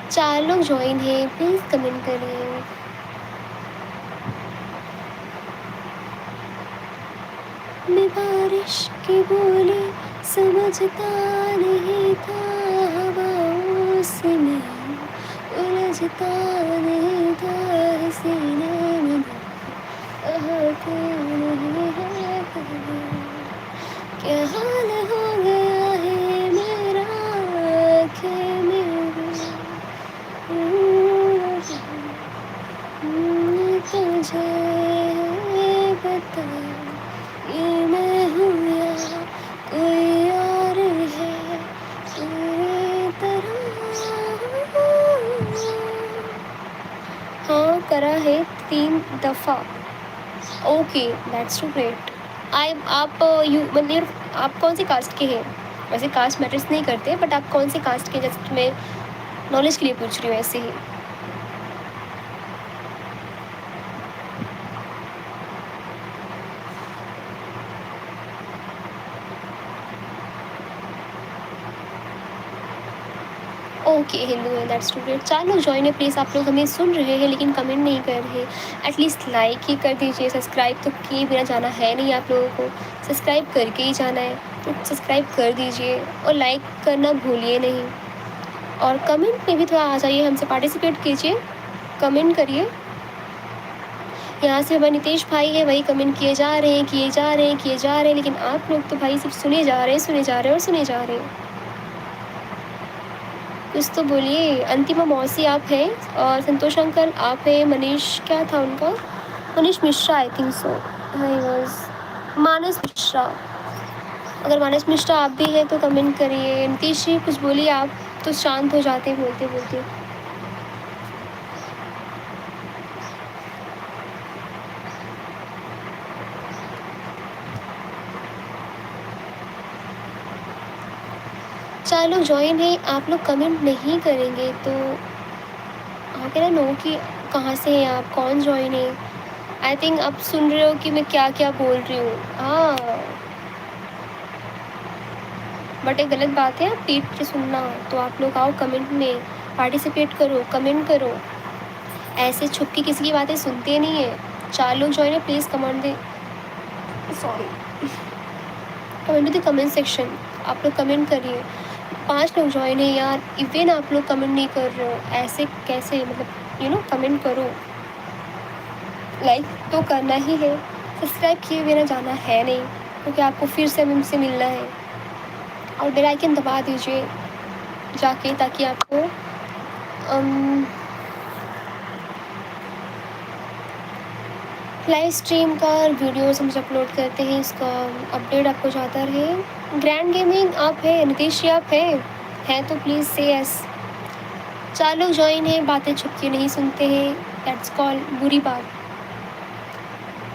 चार लोग ज्वाइन हैं, प्लीज़ कमेंट करिए। मैं बारिश की बोली समझता नहीं था, हवाओं से मैं उलझता नहीं था, सीने में आहते नहीं है कभी। क्या हाल हो गया है मेरा, आँखें मेरी तुझे बता, ये मैं हूँ या कोई और है तेरी तरह। हाँ करा है 3 दफ़ा। Okay that's too great. I आप यू मतलब आप कौन सी कास्ट के हैं? वैसे कास्ट मैटर्स नहीं करते, बट आप कौन सी कास्ट के, जस्ट मैं नॉलेज के लिए पूछ रही हूँ ऐसे ही। ओके हिंदू है, दैट्स टू ग्रेट। 4 लोग ज्वाइन है, प्लीज़ आप लोग हमें सुन रहे हैं लेकिन कमेंट नहीं कर रहे। एटलीस्ट लाइक ही कर दीजिए, सब्सक्राइब तो किए बिना जाना है नहीं आप लोगों को, सब्सक्राइब करके ही जाना है। तो सब्सक्राइब कर दीजिए और लाइक करना भूलिए नहीं। और कमेंट में भी थोड़ा आ जाइए, हमसे पार्टिसिपेट कीजिए, कमेंट करिए। यहाँ से हमारे नितेश भाई है, वही कमेंट किए जा रहे हैं, किए जा रहे हैं, किए जा रहे हैं, लेकिन आप लोग तो भाई सिर्फ सुने जा रहे हैं, सुने जा रहे हैं और सुने जा रहे हैं। कुछ तो बोलिए। अंतिमा मौसी आप हैं, और संतोष अंकल आप हैं, मनीष क्या था उनका, Manish Mishra I think so, I was Manas Mishra. अगर मानस मिश्रा आप भी हैं तो कमेंट करिए। नीतीश जी कुछ बोलिए, आप तो शांत हो जाते हैं बोलते बोलते। चार लोग ज्वाइन हैं, आप लोग कमेंट नहीं करेंगे तो आप कहना नो कि कहाँ से हैं आप, कौन ज्वाइन है। आई थिंक आप सुन रहे हो कि मैं क्या क्या बोल रही हूँ। हाँ बट एक गलत बात है पीट के सुनना। तो आप लोग आओ कमेंट में, पार्टिसिपेट करो, कमेंट करो। ऐसे छुप के किसी की बातें सुनते नहीं है। 4 लोग ज्वाइन है, please comment they, sorry, comment the comment section. आप लोग कमेंट करिए। 5 लोग ज्वाइन है यार, इवन आप लोग कमेंट नहीं कर रहे हो, ऐसे कैसे? मतलब कमेंट करो, लाइक तो करना ही है। सब्सक्राइब किए बिना जाना है नहीं, क्योंकि आपको फिर से हमसे मिलना है। और बेल आइकन दबा दीजिए जाके, ताकि आपको लाइव स्ट्रीम का वीडियोस हम अपलोड करते हैं, इसका अपडेट आपको जाता रहे। ग्रैंड गेमिंग आप है, नीतीश जी आप है तो प्लीज़ से यस। 4 लोग ज्वाइन हैं, बातें छुप के नहीं सुनते हैं, दैट्स कॉल बुरी बात।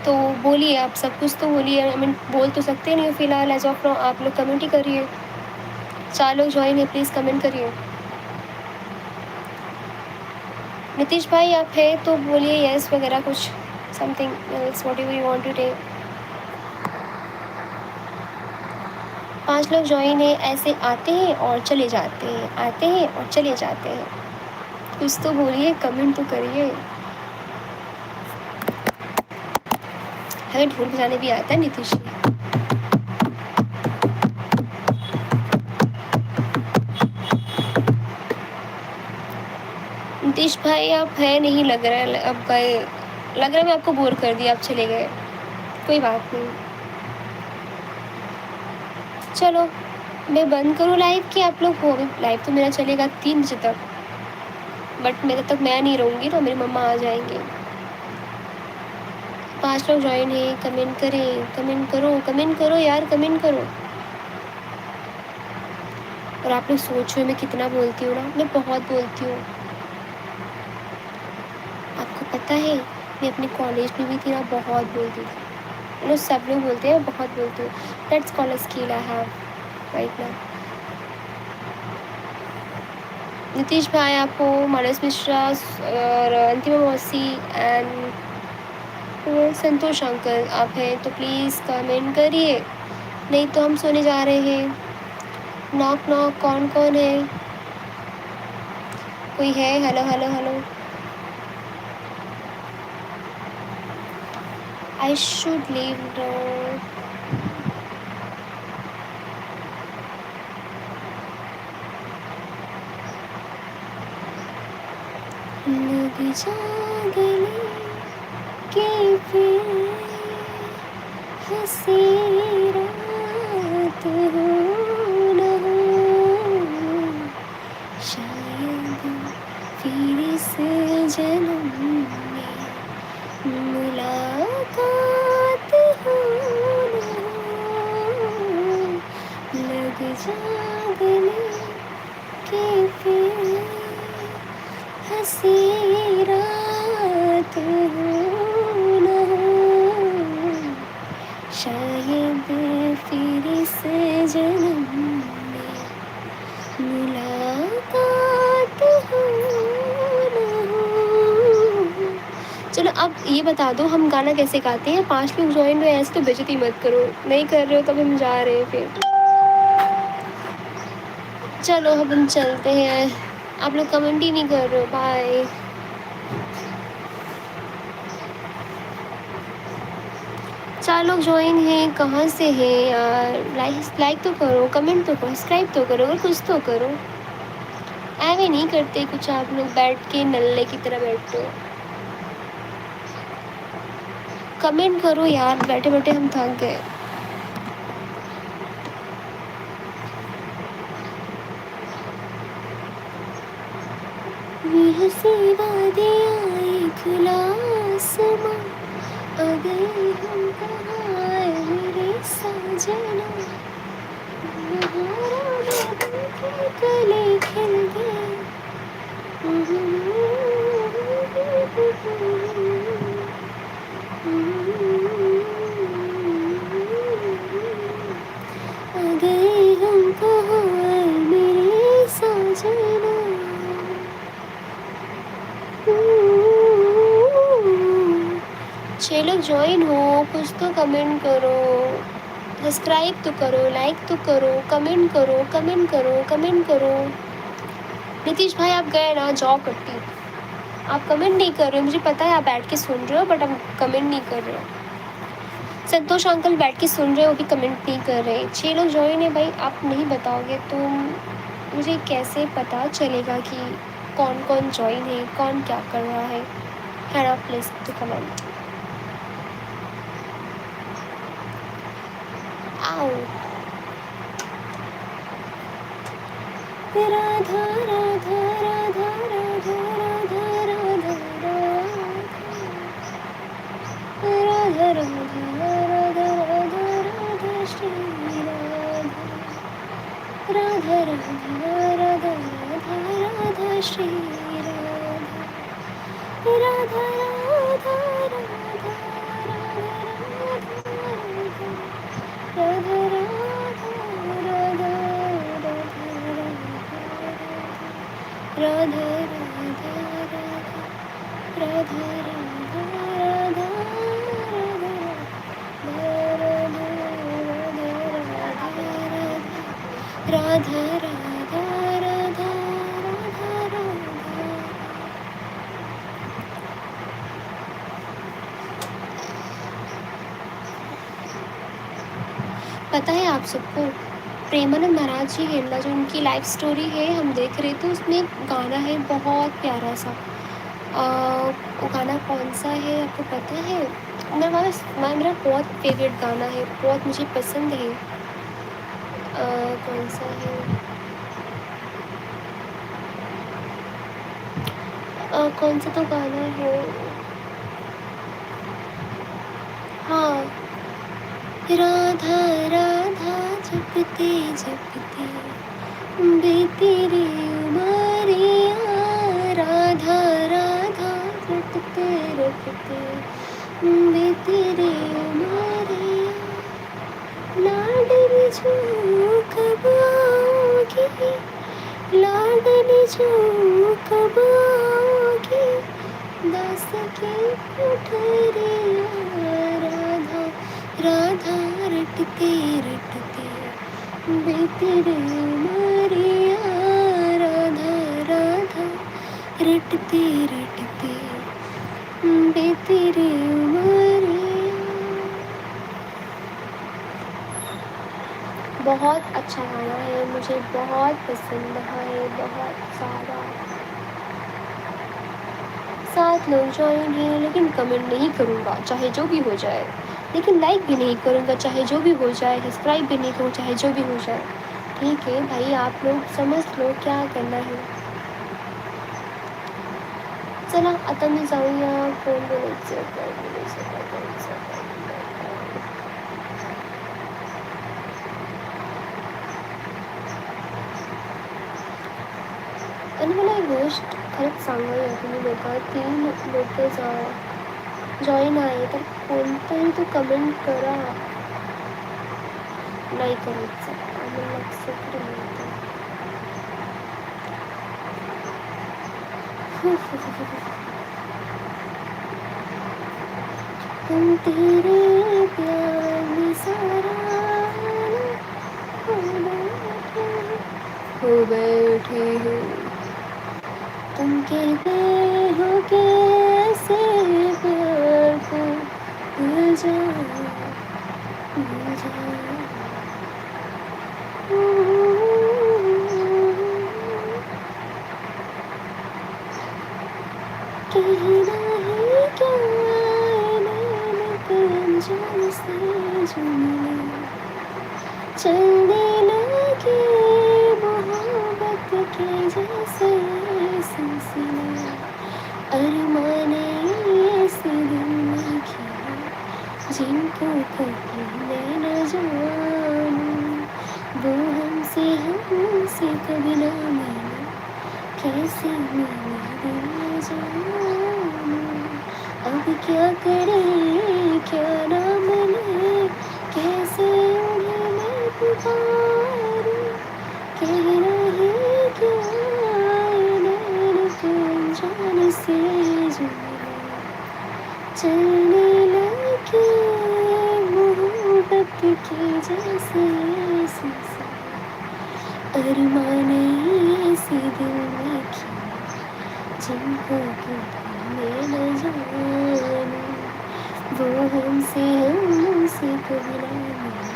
तो बोलिए, आप सब कुछ तो बोलिए, आई मीन बोल तो सकते नहीं हो फिलहाल एज ऑफ नाउ। आप लोग कमेंट ही करिए। 4 लोग ज्वाइन है, प्लीज़ कमेंट करिए। नीतीश भाई आप है तो बोलिए यस वगैरह कुछ, something else what you want to take. 5 लोग ज्वाइन है, ऐसे आते हैं और चले जाते हैं, आते हैं और चले जाते हैं। कुछ तो बोलिए, कमेंट तो करिए। हमें ढोल बजाने भी आता है नीतीश जी। नीतीश भाई आप है नहीं लग रहा है, अब गए लग रहा है, मैं आपको बोर कर दिया, आप चले गए। कोई बात नहीं, चलो मैं बंद करूँ लाइव कि आप लोग हो? लाइव तो मेरा चलेगा 3 बजे तक, बट मेरे तक मैं नहीं रहूँगी तो मेरी मम्मा आ जाएंगे। 5 लोग ज्वाइन है, कमेंट करें, कमेंट करो यार, कमेंट करो। और आप लोग सोच रहे हो मैं कितना बोलती हूँ ना, मैं बहुत बोलती हूँ। आपको पता है मैं अपने कॉलेज में भी थी ना, बहुत बोलती थी। सब लोग बोलते हैं बहुत बोलती हूँ, that's called a skill I have right now. Nitish भाई आपको, मानस मिश्रा और अंतिमा मौसी एंड संतोष अंकल आप हैं तो प्लीज़ कमेंट करिए, नहीं तो हम सोने जा रहे हैं। नॉक नॉक, कौन कौन है? कोई है? Hello hello hello. I should leave now. लग जा गले के फिर हंसी रात हो न हो, शायद फिर इस जन्म में मुलाकात हो न हो। लग जा गले के फिर हंसी रात हो न हो, शायद फिर इस जन्म में मुलाकात हो न हो। चलो अब ये बता दो हम गाना कैसे गाते हैं? 5 लोग ज्वाइन हुए, ऐसे तो बेइज्जती मत करो, नहीं कर रहे हो तब हम जा रहे हैं फिर। चलो अब हम चलते हैं, आप लोग कमेंट ही नहीं कर रहे हो, बाय। 4 लोग ज्वाइन हैं, कहाँ से हैं यार? लाइक तो करो, कमेंट तो करो, सब्सक्राइब तो करो, और कुछ तो करो। ऐवे नहीं करते कुछ, आप लोग बैठ के नल्ले की तरह बैठते हो। कमेंट करो यार, बैठे बैठे हम थक गए। हंसी वादियाँ खुला आसमां, आ गए हम कहाँ मेरे साजना, गले खिल गए। आ गए हम कहाँ मेरे साजना। 6 लोग ज्वाइन हो, कुछ तो कमेंट करो। सब्सक्राइब तो करो, लाइक तो करो, कमेंट करो, कमेंट करो, कमेंट करो। नीतीश भाई आप गए ना, जाओ कट्टी। आप कमेंट नहीं कर रहे हो, मुझे पता है आप बैठ के सुन रहे हो, बट आप कमेंट नहीं कर रहे हो। संतोष अंकल बैठ के सुन रहे हो भी कमेंट नहीं कर रहे। 6 लोग ज्वाइन है भाई, आप नहीं बताओगे तो मुझे कैसे पता चलेगा कि कौन कौन ज्वाइन है, कौन क्या कर रहा है। Head of place to comment. आओ राधा राधा राधा राधा राधा राधा राधा राधा राधा राधा राधा श्री राधा राधा राधा राधा राधा श्री राधा राधा राधा राधा राधा राधा राधा राधा राधा। पता है आप सबको प्रेमानंद महाराज जी हेडला जो उनकी लाइफ स्टोरी है हम देख रहे, तो उसमें एक गाना है बहुत प्यारा सा। वो गाना कौन सा है आपको पता है? मेरा बहुत फेवरेट गाना है, बहुत मुझे पसंद है। कौन सा है? कौन सा तो गाना है। हाँ, राधा राधा जपते जपते बीती रे उमरिया, राधा राधा रटते रटते बीती रे उमरिया, लाडली जो कब आओगी, लाडली जो कब आओगी, दास की कुठरिया, राधा राधा रटते रटते बीती रे उमरिया, राधा राधा रटते रटते बीती रे उमरिया। बहुत अच्छा गाना है, मुझे बहुत पसंद है, बहुत ज़्यादा। 7 लोग ज्वाइन हैं, लेकिन कमेंट नहीं करूँगा चाहे जो भी हो जाए, लेकिन लाइक भी नहीं करूँगा चाहे जो भी हो जाए, सब्सक्राइब भी नहीं करूँ चाहे जो भी हो जाए। ठीक है भाई, आप लोग समझ लो क्या करना है। चला आता मी जाऊया, कोण बोलायचं काय बोलायचं काय करायचं काय. आणि मला एक गोष्ट खरंच सांगायला तुम्ही लोक 3 लोक जॉईन आहे, तर कोणतंही तो कमेंट करा. नाही करायचं आम्ही लक्षात राहतो. हम तेरे प्यार में सारा हो बैठे हो, तुम कहते हो कि ऐसे प्यार को भूल जाओ भूल जाओ. कहना है क्या मैंने अनजान से जो मिले, चलने लगे मोहब्बत के जैसे सिलसिले, अरमाने ऐसे दिल में खिले जिनको कभी मैं न जानूं, वो हमसे कभी ना मिले, कैसे मैं दिल जानूं. अब क्या करें क्या ना मिले, कैसे उन्हें मैं पुकारूं, कहना है क्या नैन के अनजान से जो मिले, चलने लगे मोहब्बत की अरमाने ऐसे दिल में किए जिनको कभी मैं न जानूं, वो हमसे कभी ना मिले,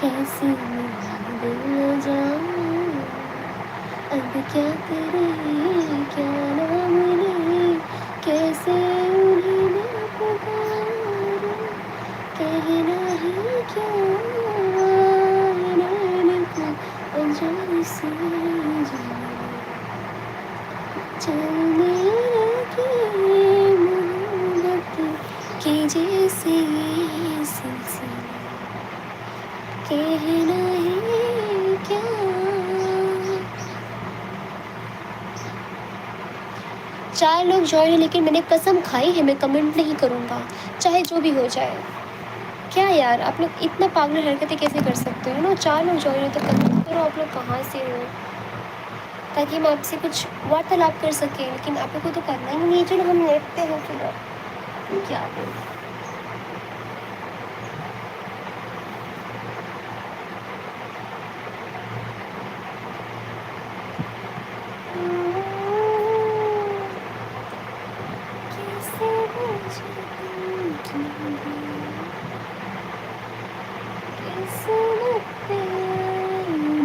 कैसे मैं दिल न जानूं। अब क्या करें क्या नाम ले, कैसे उन्हें मैं पुकारूं, कहना ही क्या है नैन को अनजाने से जाने, चलने लगे मोहब्बत के जैसे ये सिलसिले, कहना है क्या। चार लोग ज्वाइन है लेकिन मैंने कसम खाई है मैं कमेंट नहीं करूँगा, चाहे जो भी हो जाए। क्या यार आप लोग इतना पागल हरकतें कैसे कर सकते हो ना। चार लोग ज्वाइन हो तो कमेंट करो आप लोग कहाँ से हो, ताकि हम आपसे कुछ वार्तालाप कर सकें, लेकिन आप लोग को तो करना ही नहीं है। चलो हम नेट पे हो फिर क्या बोलूं। कैसे मुझे किस्मत पे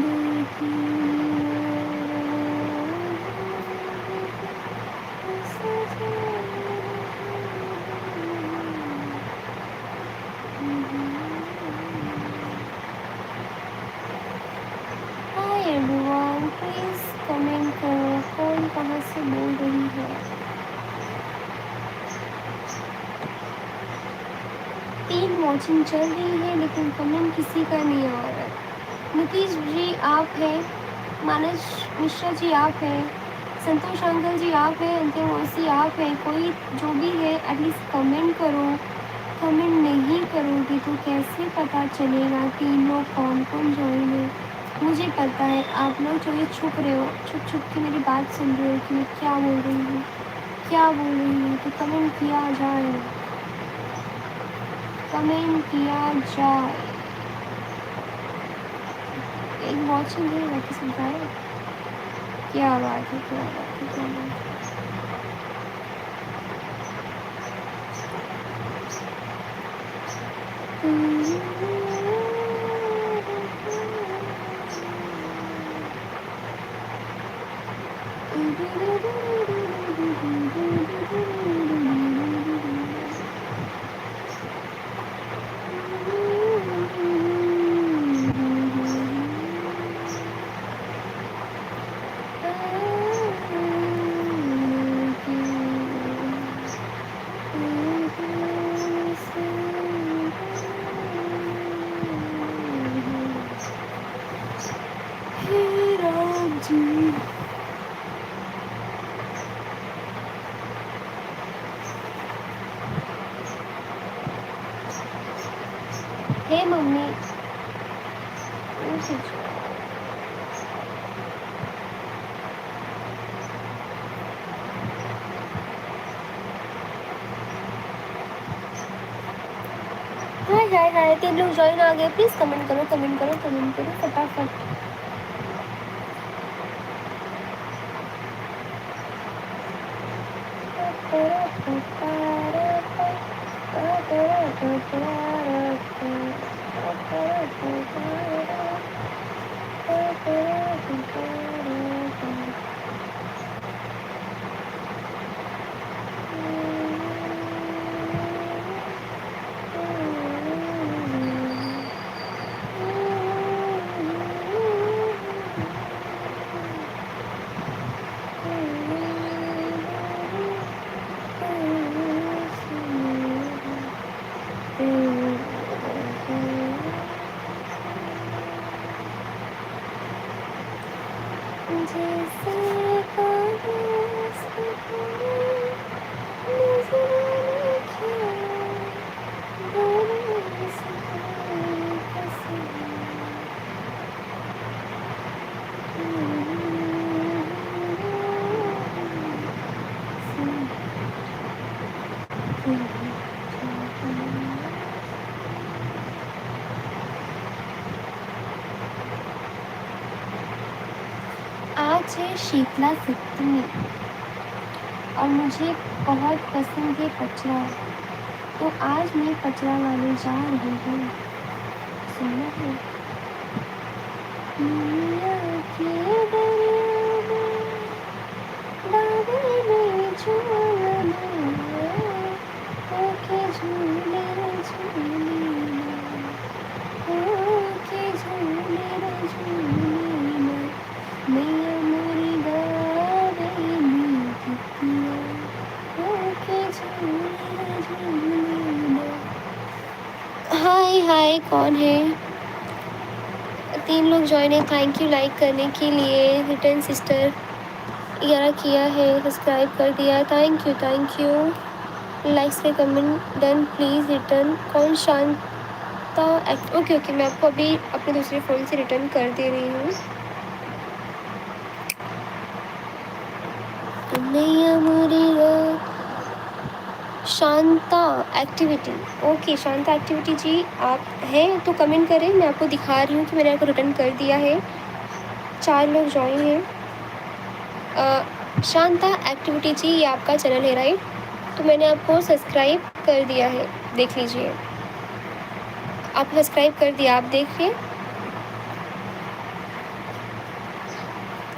देखी, हाय एवरीवन प्लीज कमेंट करो कौन कहाँ से बोल रही है। 3 वॉचिंग चल रही है लेकिन कमेंट किसी का नहीं आ रहा है। नीतीश जी आप हैं, मानस मिश्रा जी आप हैं, संतोष अंकल जी आप हैं, अंतिम मौसी आप हैं, कोई जो भी है एटलीस्ट कमेंट करो। कमेंट नहीं करोगे तो कैसे पता चलेगा 3 लोग कौन कौन ज्वाइन है। मुझे पता है आप लोग जो ये छुप रहे हो, छुप छुप के मेरी बात सुन रहे हो कि मैं क्या बोल रही हूँ, क्या बोल रही हूँ, तो कमेंट किया जाए, कमेंट किया जाए। एक वॉचिंग है बाकी सब गायब। क्या बात है क्या बात है क्या बात हे राम जी। हे मम्मी उठ जाओ। हाय हाय हाय 3 लोग ज्वाइन आ गए, प्लीज कमेंट करो कमेंट करो कमेंट करो फटाफट। मुझे शीतला सप्तमी और मुझे बहुत पसंद है पचरा, तो आज मैं पचरा गाने जा रही हूँ। सुना है दुनिया के दरिया में, बादल में झूलना, ओके झूले रे झूलना, ओके झूले रे झूलना, मैया मोरी गावेली गीतिया, ओके झूले रे झूलना। हाय हाय, कौन है? 3 लोग ज्वाइन है, थैंक यू लाइक करने के लिए। रिटर्न सिस्टर 11 किया है, सब्सक्राइब कर दिया, थैंक यू। लाइक्स पे कमेंट डन, प्लीज़ रिटर्न। कौन? शांता एक्ट, ओके ओके, मैं आपको अभी अपने दूसरे फ़ोन से रिटर्न कर दे रही हूँ। नैया मोरी Shanta activity, okay Shanta activity ji, आप हैं तो कमेंट करें, मैं आपको दिखा रही हूँ कि मैंने आपको रिटर्न कर दिया है। 4 लोग ज्वाइन हैं। शांता एक्टिविटी जी, ये आपका चैनल है राइट? तो मैंने आपको सब्सक्राइब कर दिया है, देख लीजिए। आप सब्सक्राइब कर दिया, आप देखिए,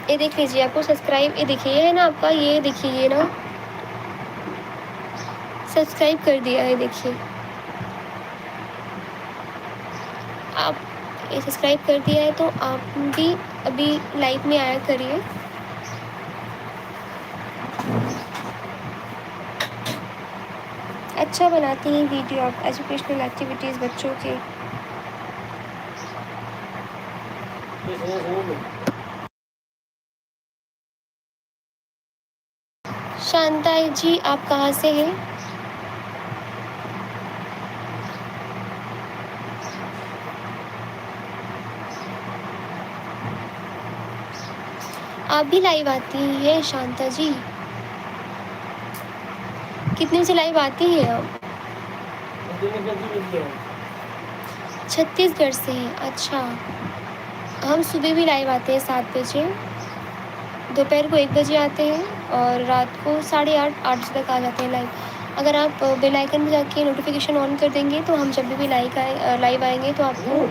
ये देख लीजिए, आपको सब्सक्राइब, ये देखिए, ये है ना आपका, ये देखिए, ये ना सब्सक्राइब कर दिया है, देखिए आप, ये सब्सक्राइब कर दिया है, तो आप भी अभी लाइव में आया करिए। अच्छा बनाती हैं वीडियो आप, एजुकेशनल एक्टिविटीज़ बच्चों के। शांता जी, आप कहाँ से हैं? आप भी लाइव आती हैं शांता जी? कितने बजे लाइव आती हैं आप? छत्तीसगढ़ से हैं, अच्छा। हम सुबह भी लाइव आते हैं 7 बजे, दोपहर को 1 बजे आते हैं, और रात को 8:30 बजे तक आ जाते हैं लाइव। अगर आप बेल आइकन में जाके नोटिफिकेशन ऑन कर देंगे, तो हम जब भी लाइव आएंगे तो आपको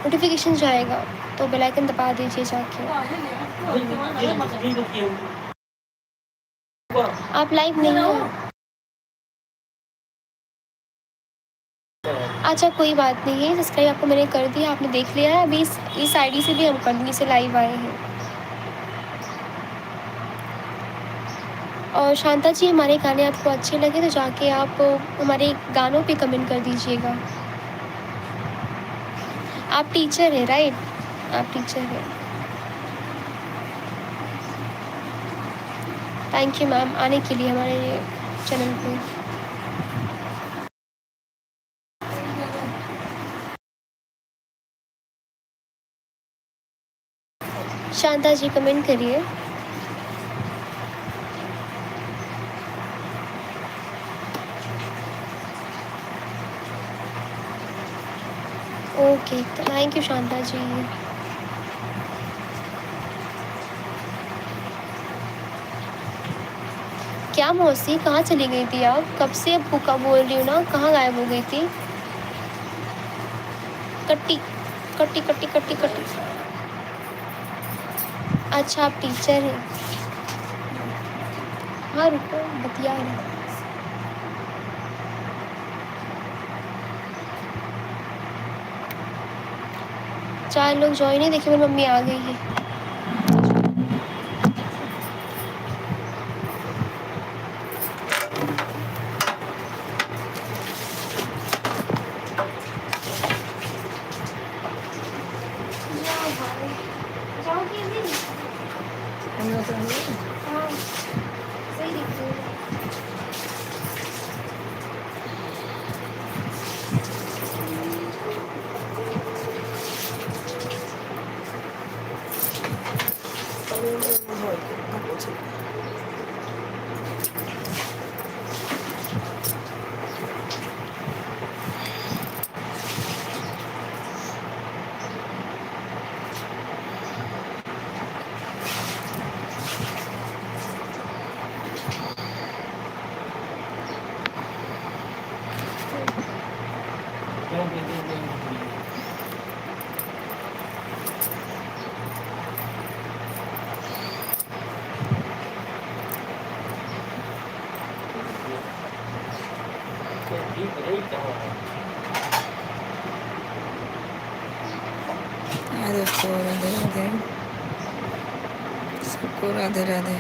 नोटिफिकेशन जाएगा, तो बेल आइकन दबा दीजिए जाके। आप लाइव नहीं हो? अच्छा कोई बात नहीं है, सब्सक्राइब आपको मैंने कर दिया, आपने देख लिया है। अभी इस आईडी से भी हम कंपनी से लाइव आए हैं। और शांता जी, हमारे गाने आपको अच्छे लगे तो जाके आप हमारे गानों पे कमेंट कर दीजिएगा। आप टीचर हैं राइट? आप टीचर हैं, थैंक यू मैम आने के लिए हमारे चैनल पे। शांता जी कमेंट करिए। ओके, थैंक यू शांता जी। क्या मौसी, कहाँ चली गई थी आप? कब से अब का बोल रही हूँ ना, कहाँ गायब हो गई थी? कट्टी कट्टी कट्टी कट्टी कट्टी। अच्छा आप टीचर हैं? हाँ रुको, बतिया रहे। 4 लोग ज्वाइन है, देखिए मेरी मम्मी आ गई है। जाओ कैसे? हाँ सही दिखती है। हाय दोस्तों, राधे राधे, सबको राधे राधे।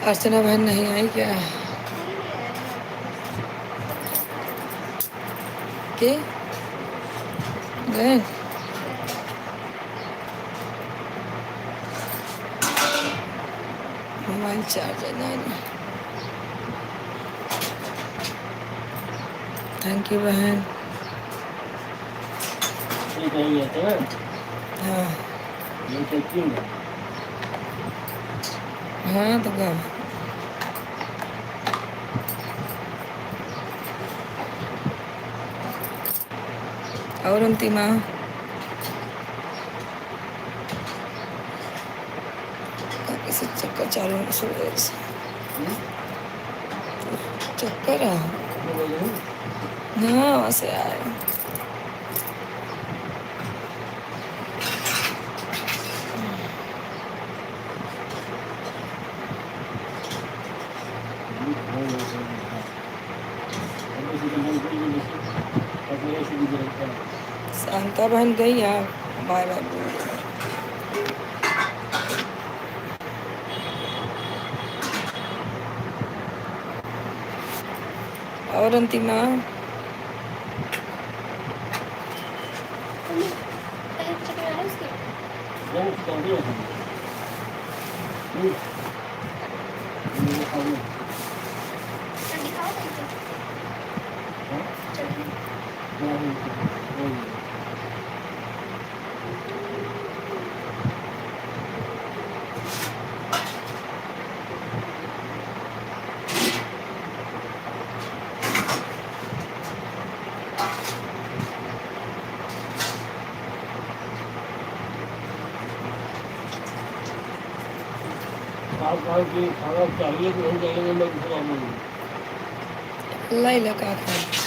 अर्चना बहन नहीं आई क्या? के गए? मोबाइल चार्जर नहीं। थैंक यू बहन। हाँ हाँ, तो कब? और अंतिमा किसी चक्कर चालू है सुबह से। चक्कर है ना, वहाँ से आए। शांता बहन गई यार, बाय बाय बोल। और अंतिमा लाई लगा कर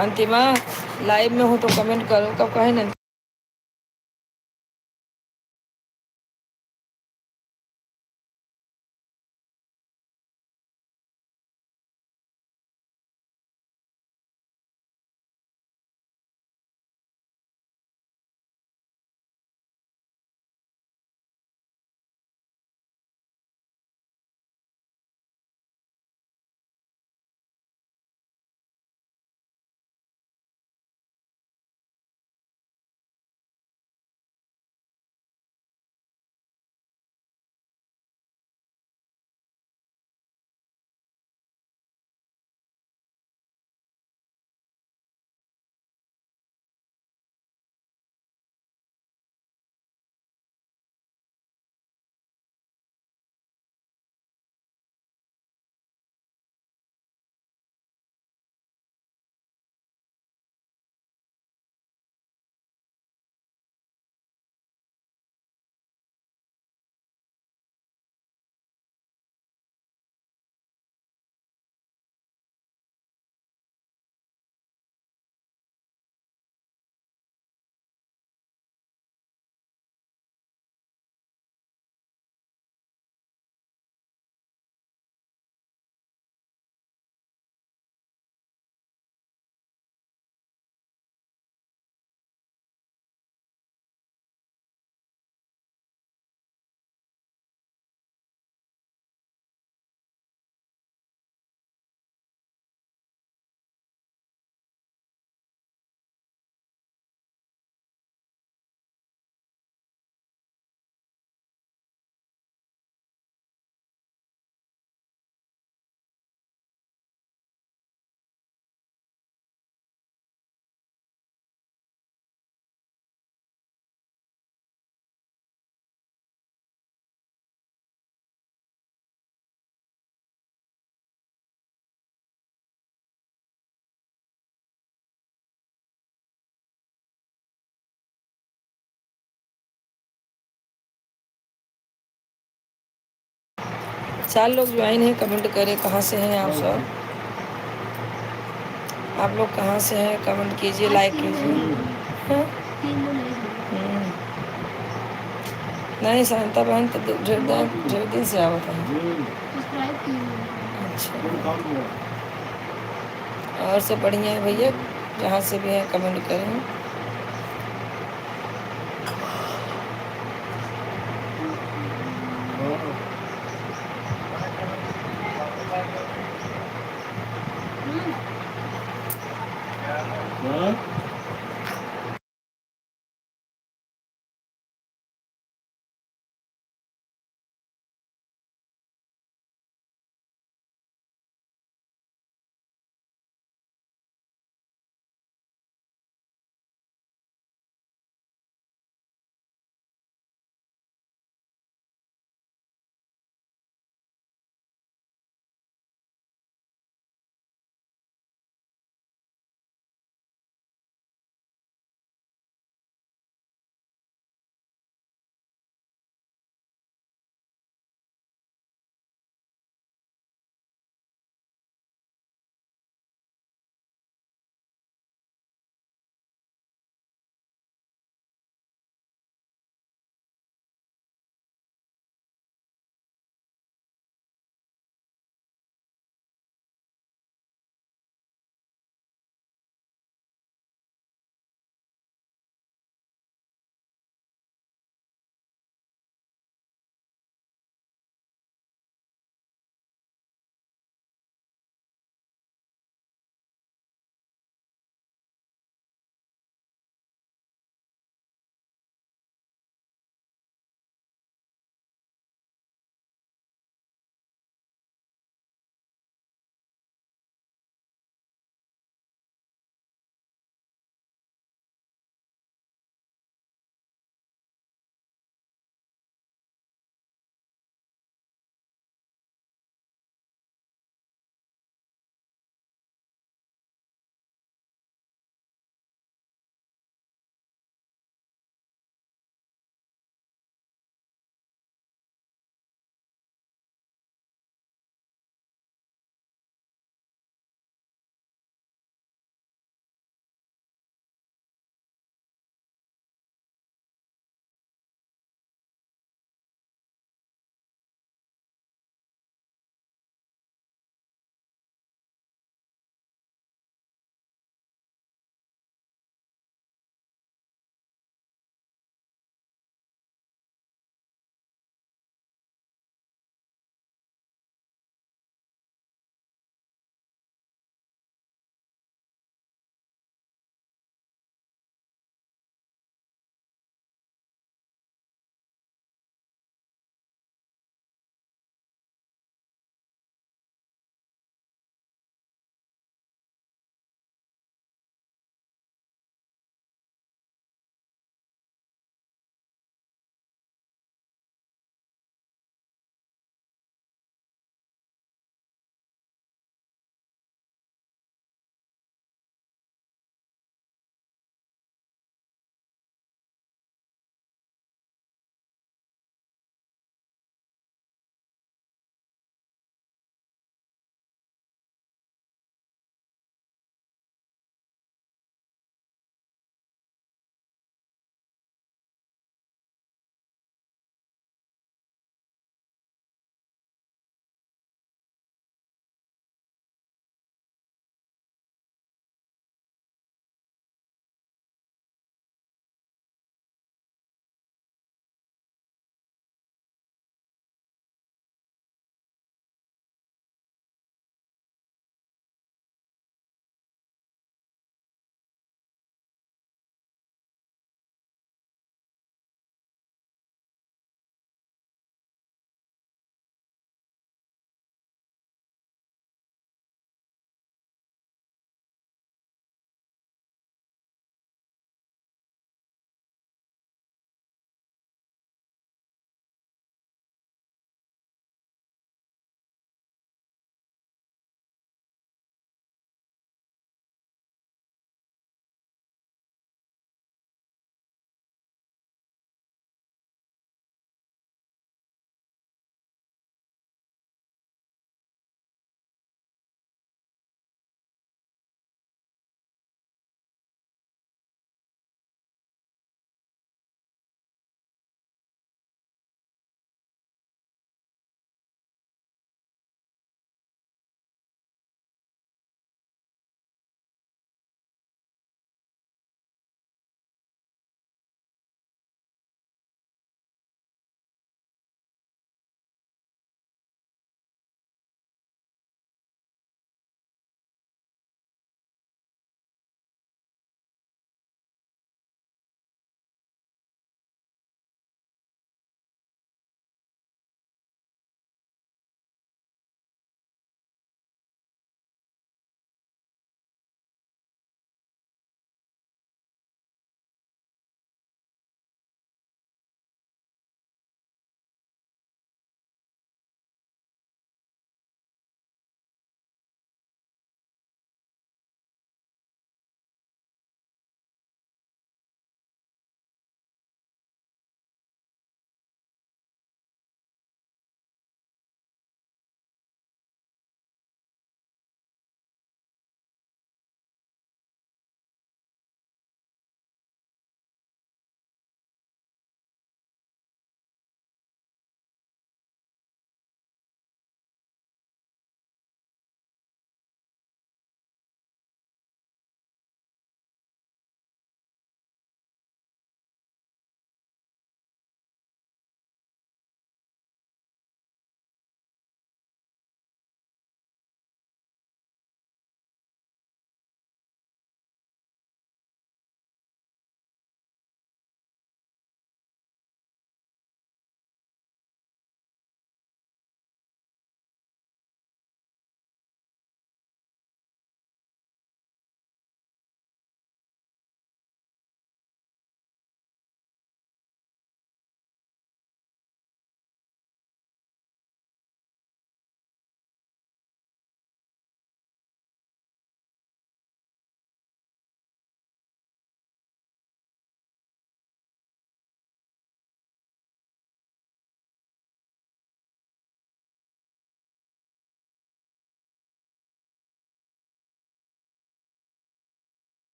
अंतिमा लाइव में हो तो कमेंट करो, कब कहे ना। चार लोग ज्वाइन हैं, कमेंट करें कहाँ से हैं आप सब। आप लोग कहाँ से हैं, कमेंट कीजिए, लाइक कीजिए। हाँ? नहीं शांता बहन तो ढेर दिन से आवत है। अच्छा, और सब बढ़िया है भैया, जहाँ से भी है कमेंट करें।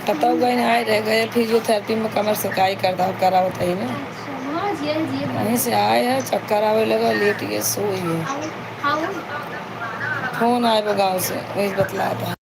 कतौ गए ना आए रह गए फिजियोथेरेपी में कमर से काई करता करा बताइए ना अच्छा हाँ जी जी वहीं से आए हैं चक्कर आवे लगा लेट गए सोई है हाँ फोन आए वो गाँव से वही बतला था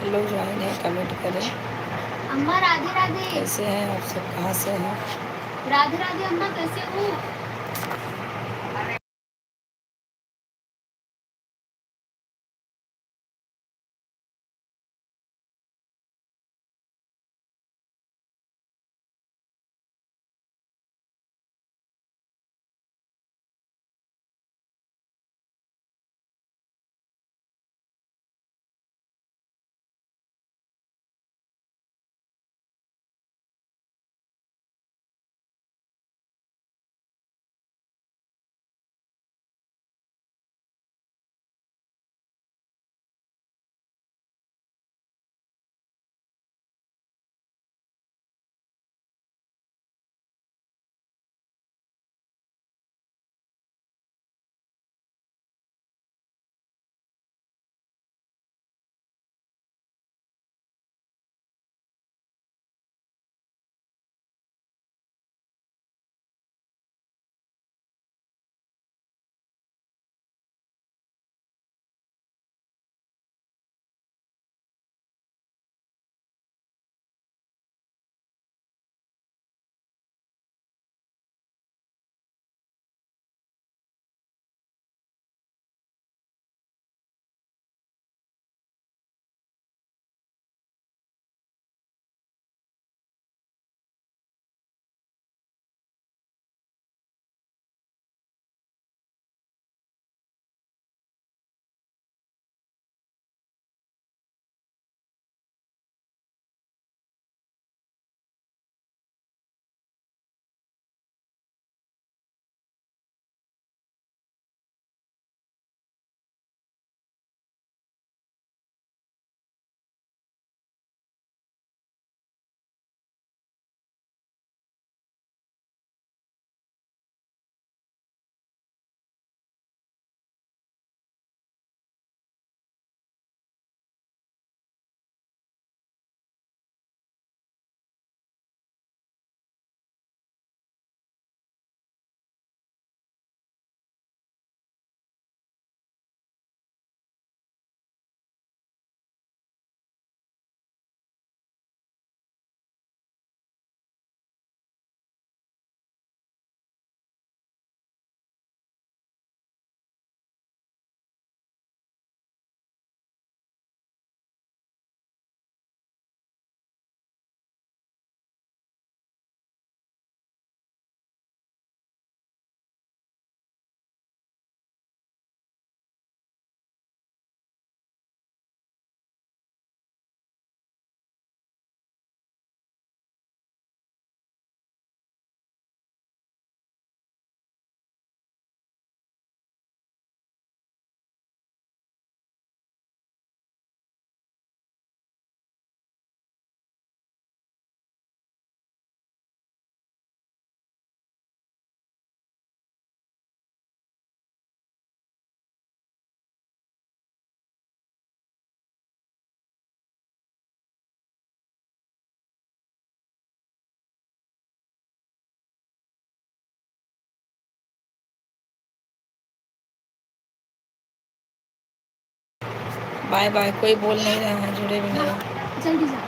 लोग जो है नहीं कमेंट करें अम्मा राधे राधे कैसे हैं आप सब कहाँ से हैं राधे राधे अम्मा कैसे हो बाय बाय। कोई बोल नहीं रहा है, जुड़े भी नहीं। जल्दी जा।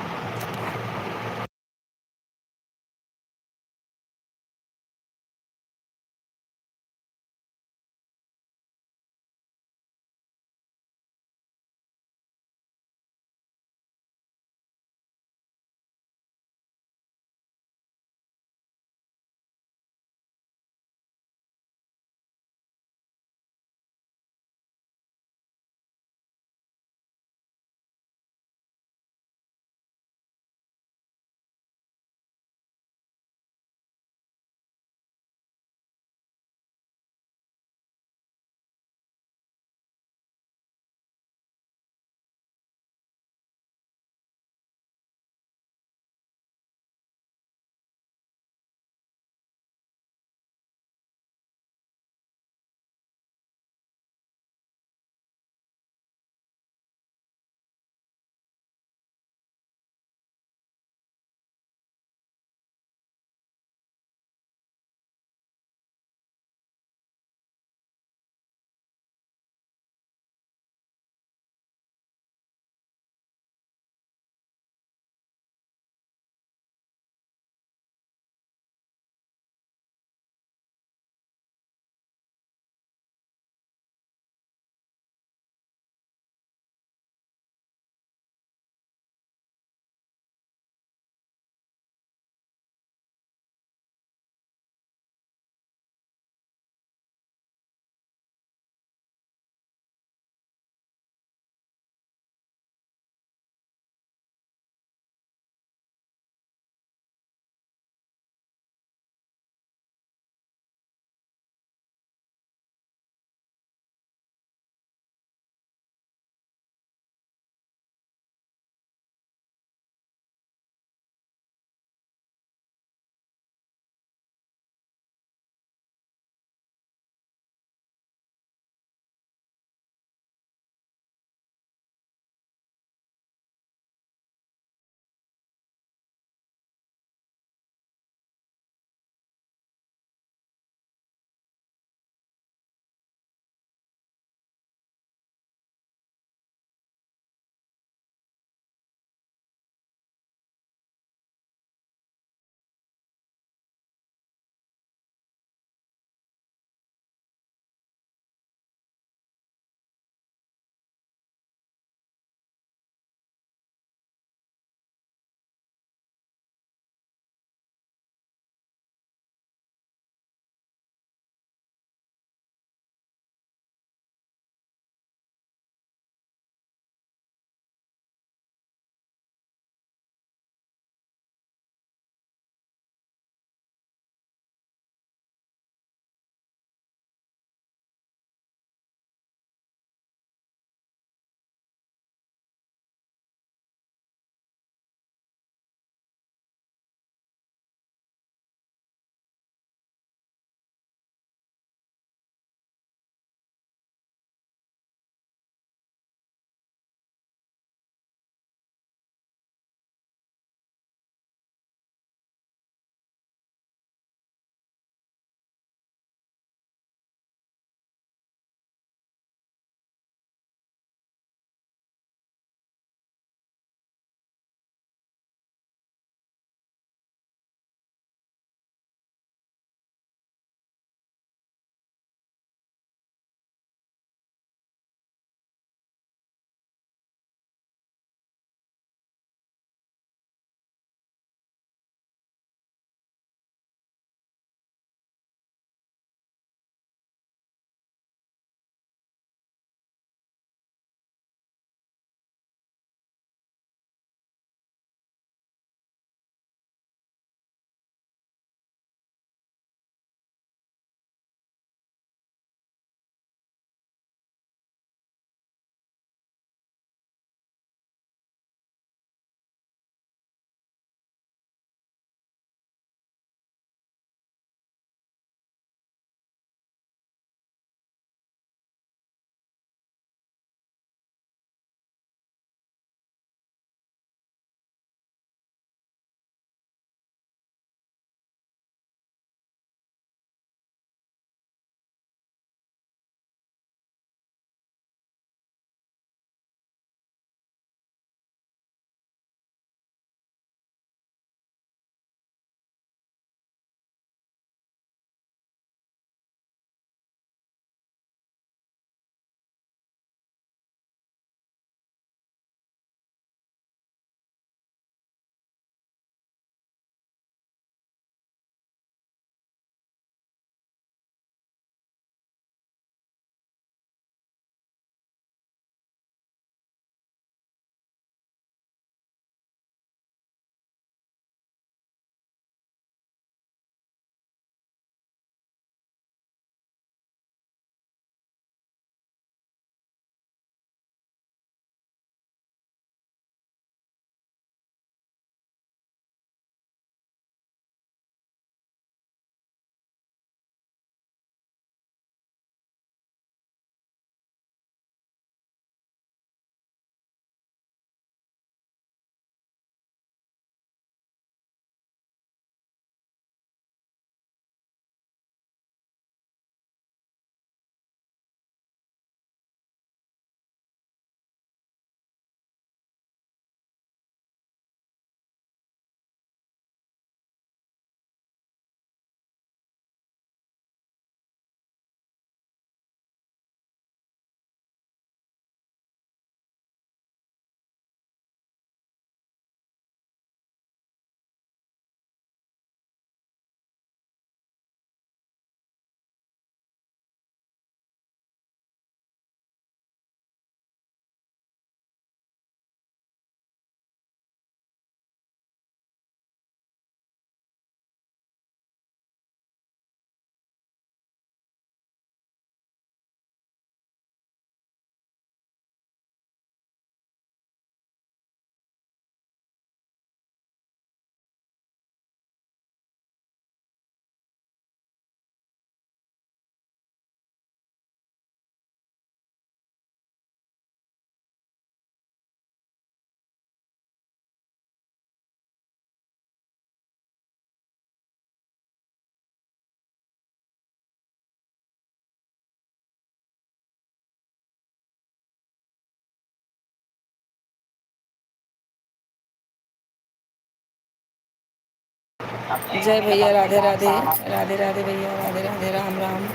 जय भैया, राधे राधे। राधे राधे भैया, राधे राधे, राम राम।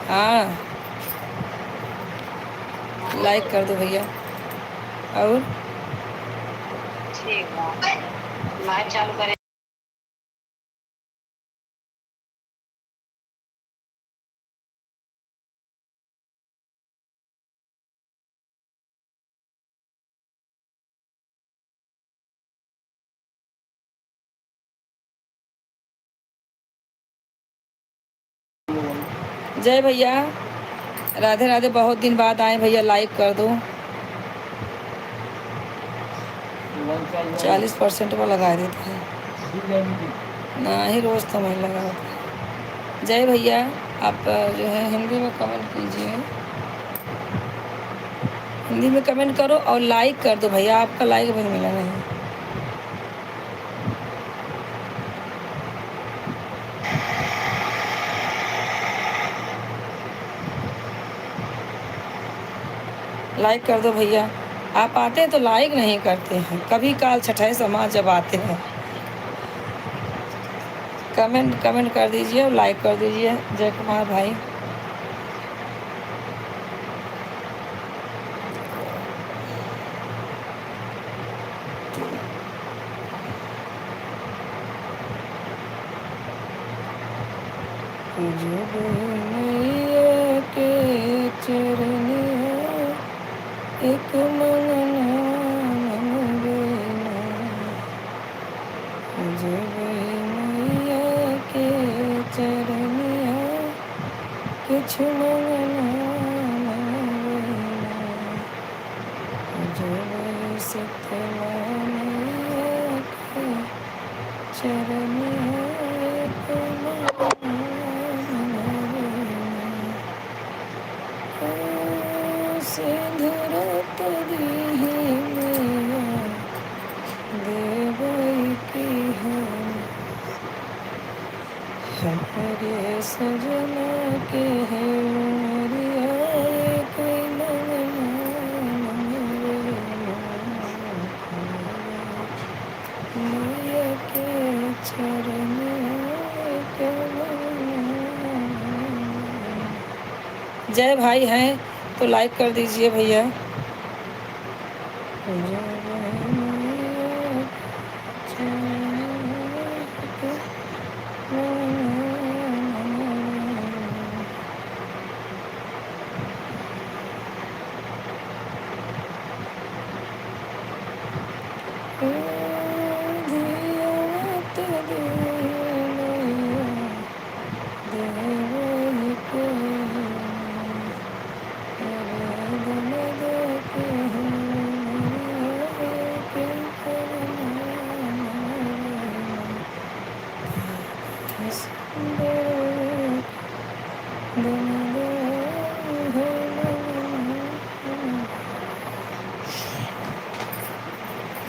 हाँ, लाइक कर दो भैया। और ठीक है, लाइव चालू करें। जय भैया, राधे राधे। बहुत दिन बाद आए भैया, लाइक कर दो। 40% पर लगा देते हैं ना ही, रोज़ तो मैं लगा होता है। जय भैया, आप जो है हिंदी में कमेंट कीजिए, हिंदी में कमेंट करो और लाइक कर दो भैया। आपका लाइक भी मिला नहीं। लाइक कर दो भैया। आप आते हैं तो लाइक नहीं करते हैं। कभी काल छठाई समाज जब आते हैं, कमेंट कर दीजिए और लाइक कर दीजिए। जय कुमार भाई, जब मैया के चरण एक मंगना मंगना, जब मैया के चरण कुछ मंगना मंगना, जब शीतला मैया के चरण एक मंगना सिंधुरत दीहि मैया देवई की हमारे सजना के है उमरिया कोई मंगना मैया के चरण के मंगना। जय भाई हैं तो लाइक कर दीजिए भैया।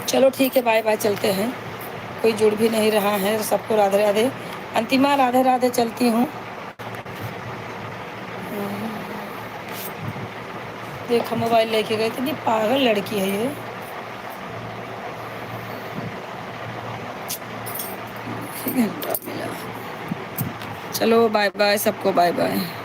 चलो ठीक है, बाय बाय, चलते हैं। कोई जुड़ भी नहीं रहा है। सबको राधे राधे। अंतिमा, राधे राधे, चलती हूँ। देखो मोबाइल लेके गई, इतनी पागल लड़की है ये। घंटा मिला। चलो बाय बाय सबको, बाय बाय।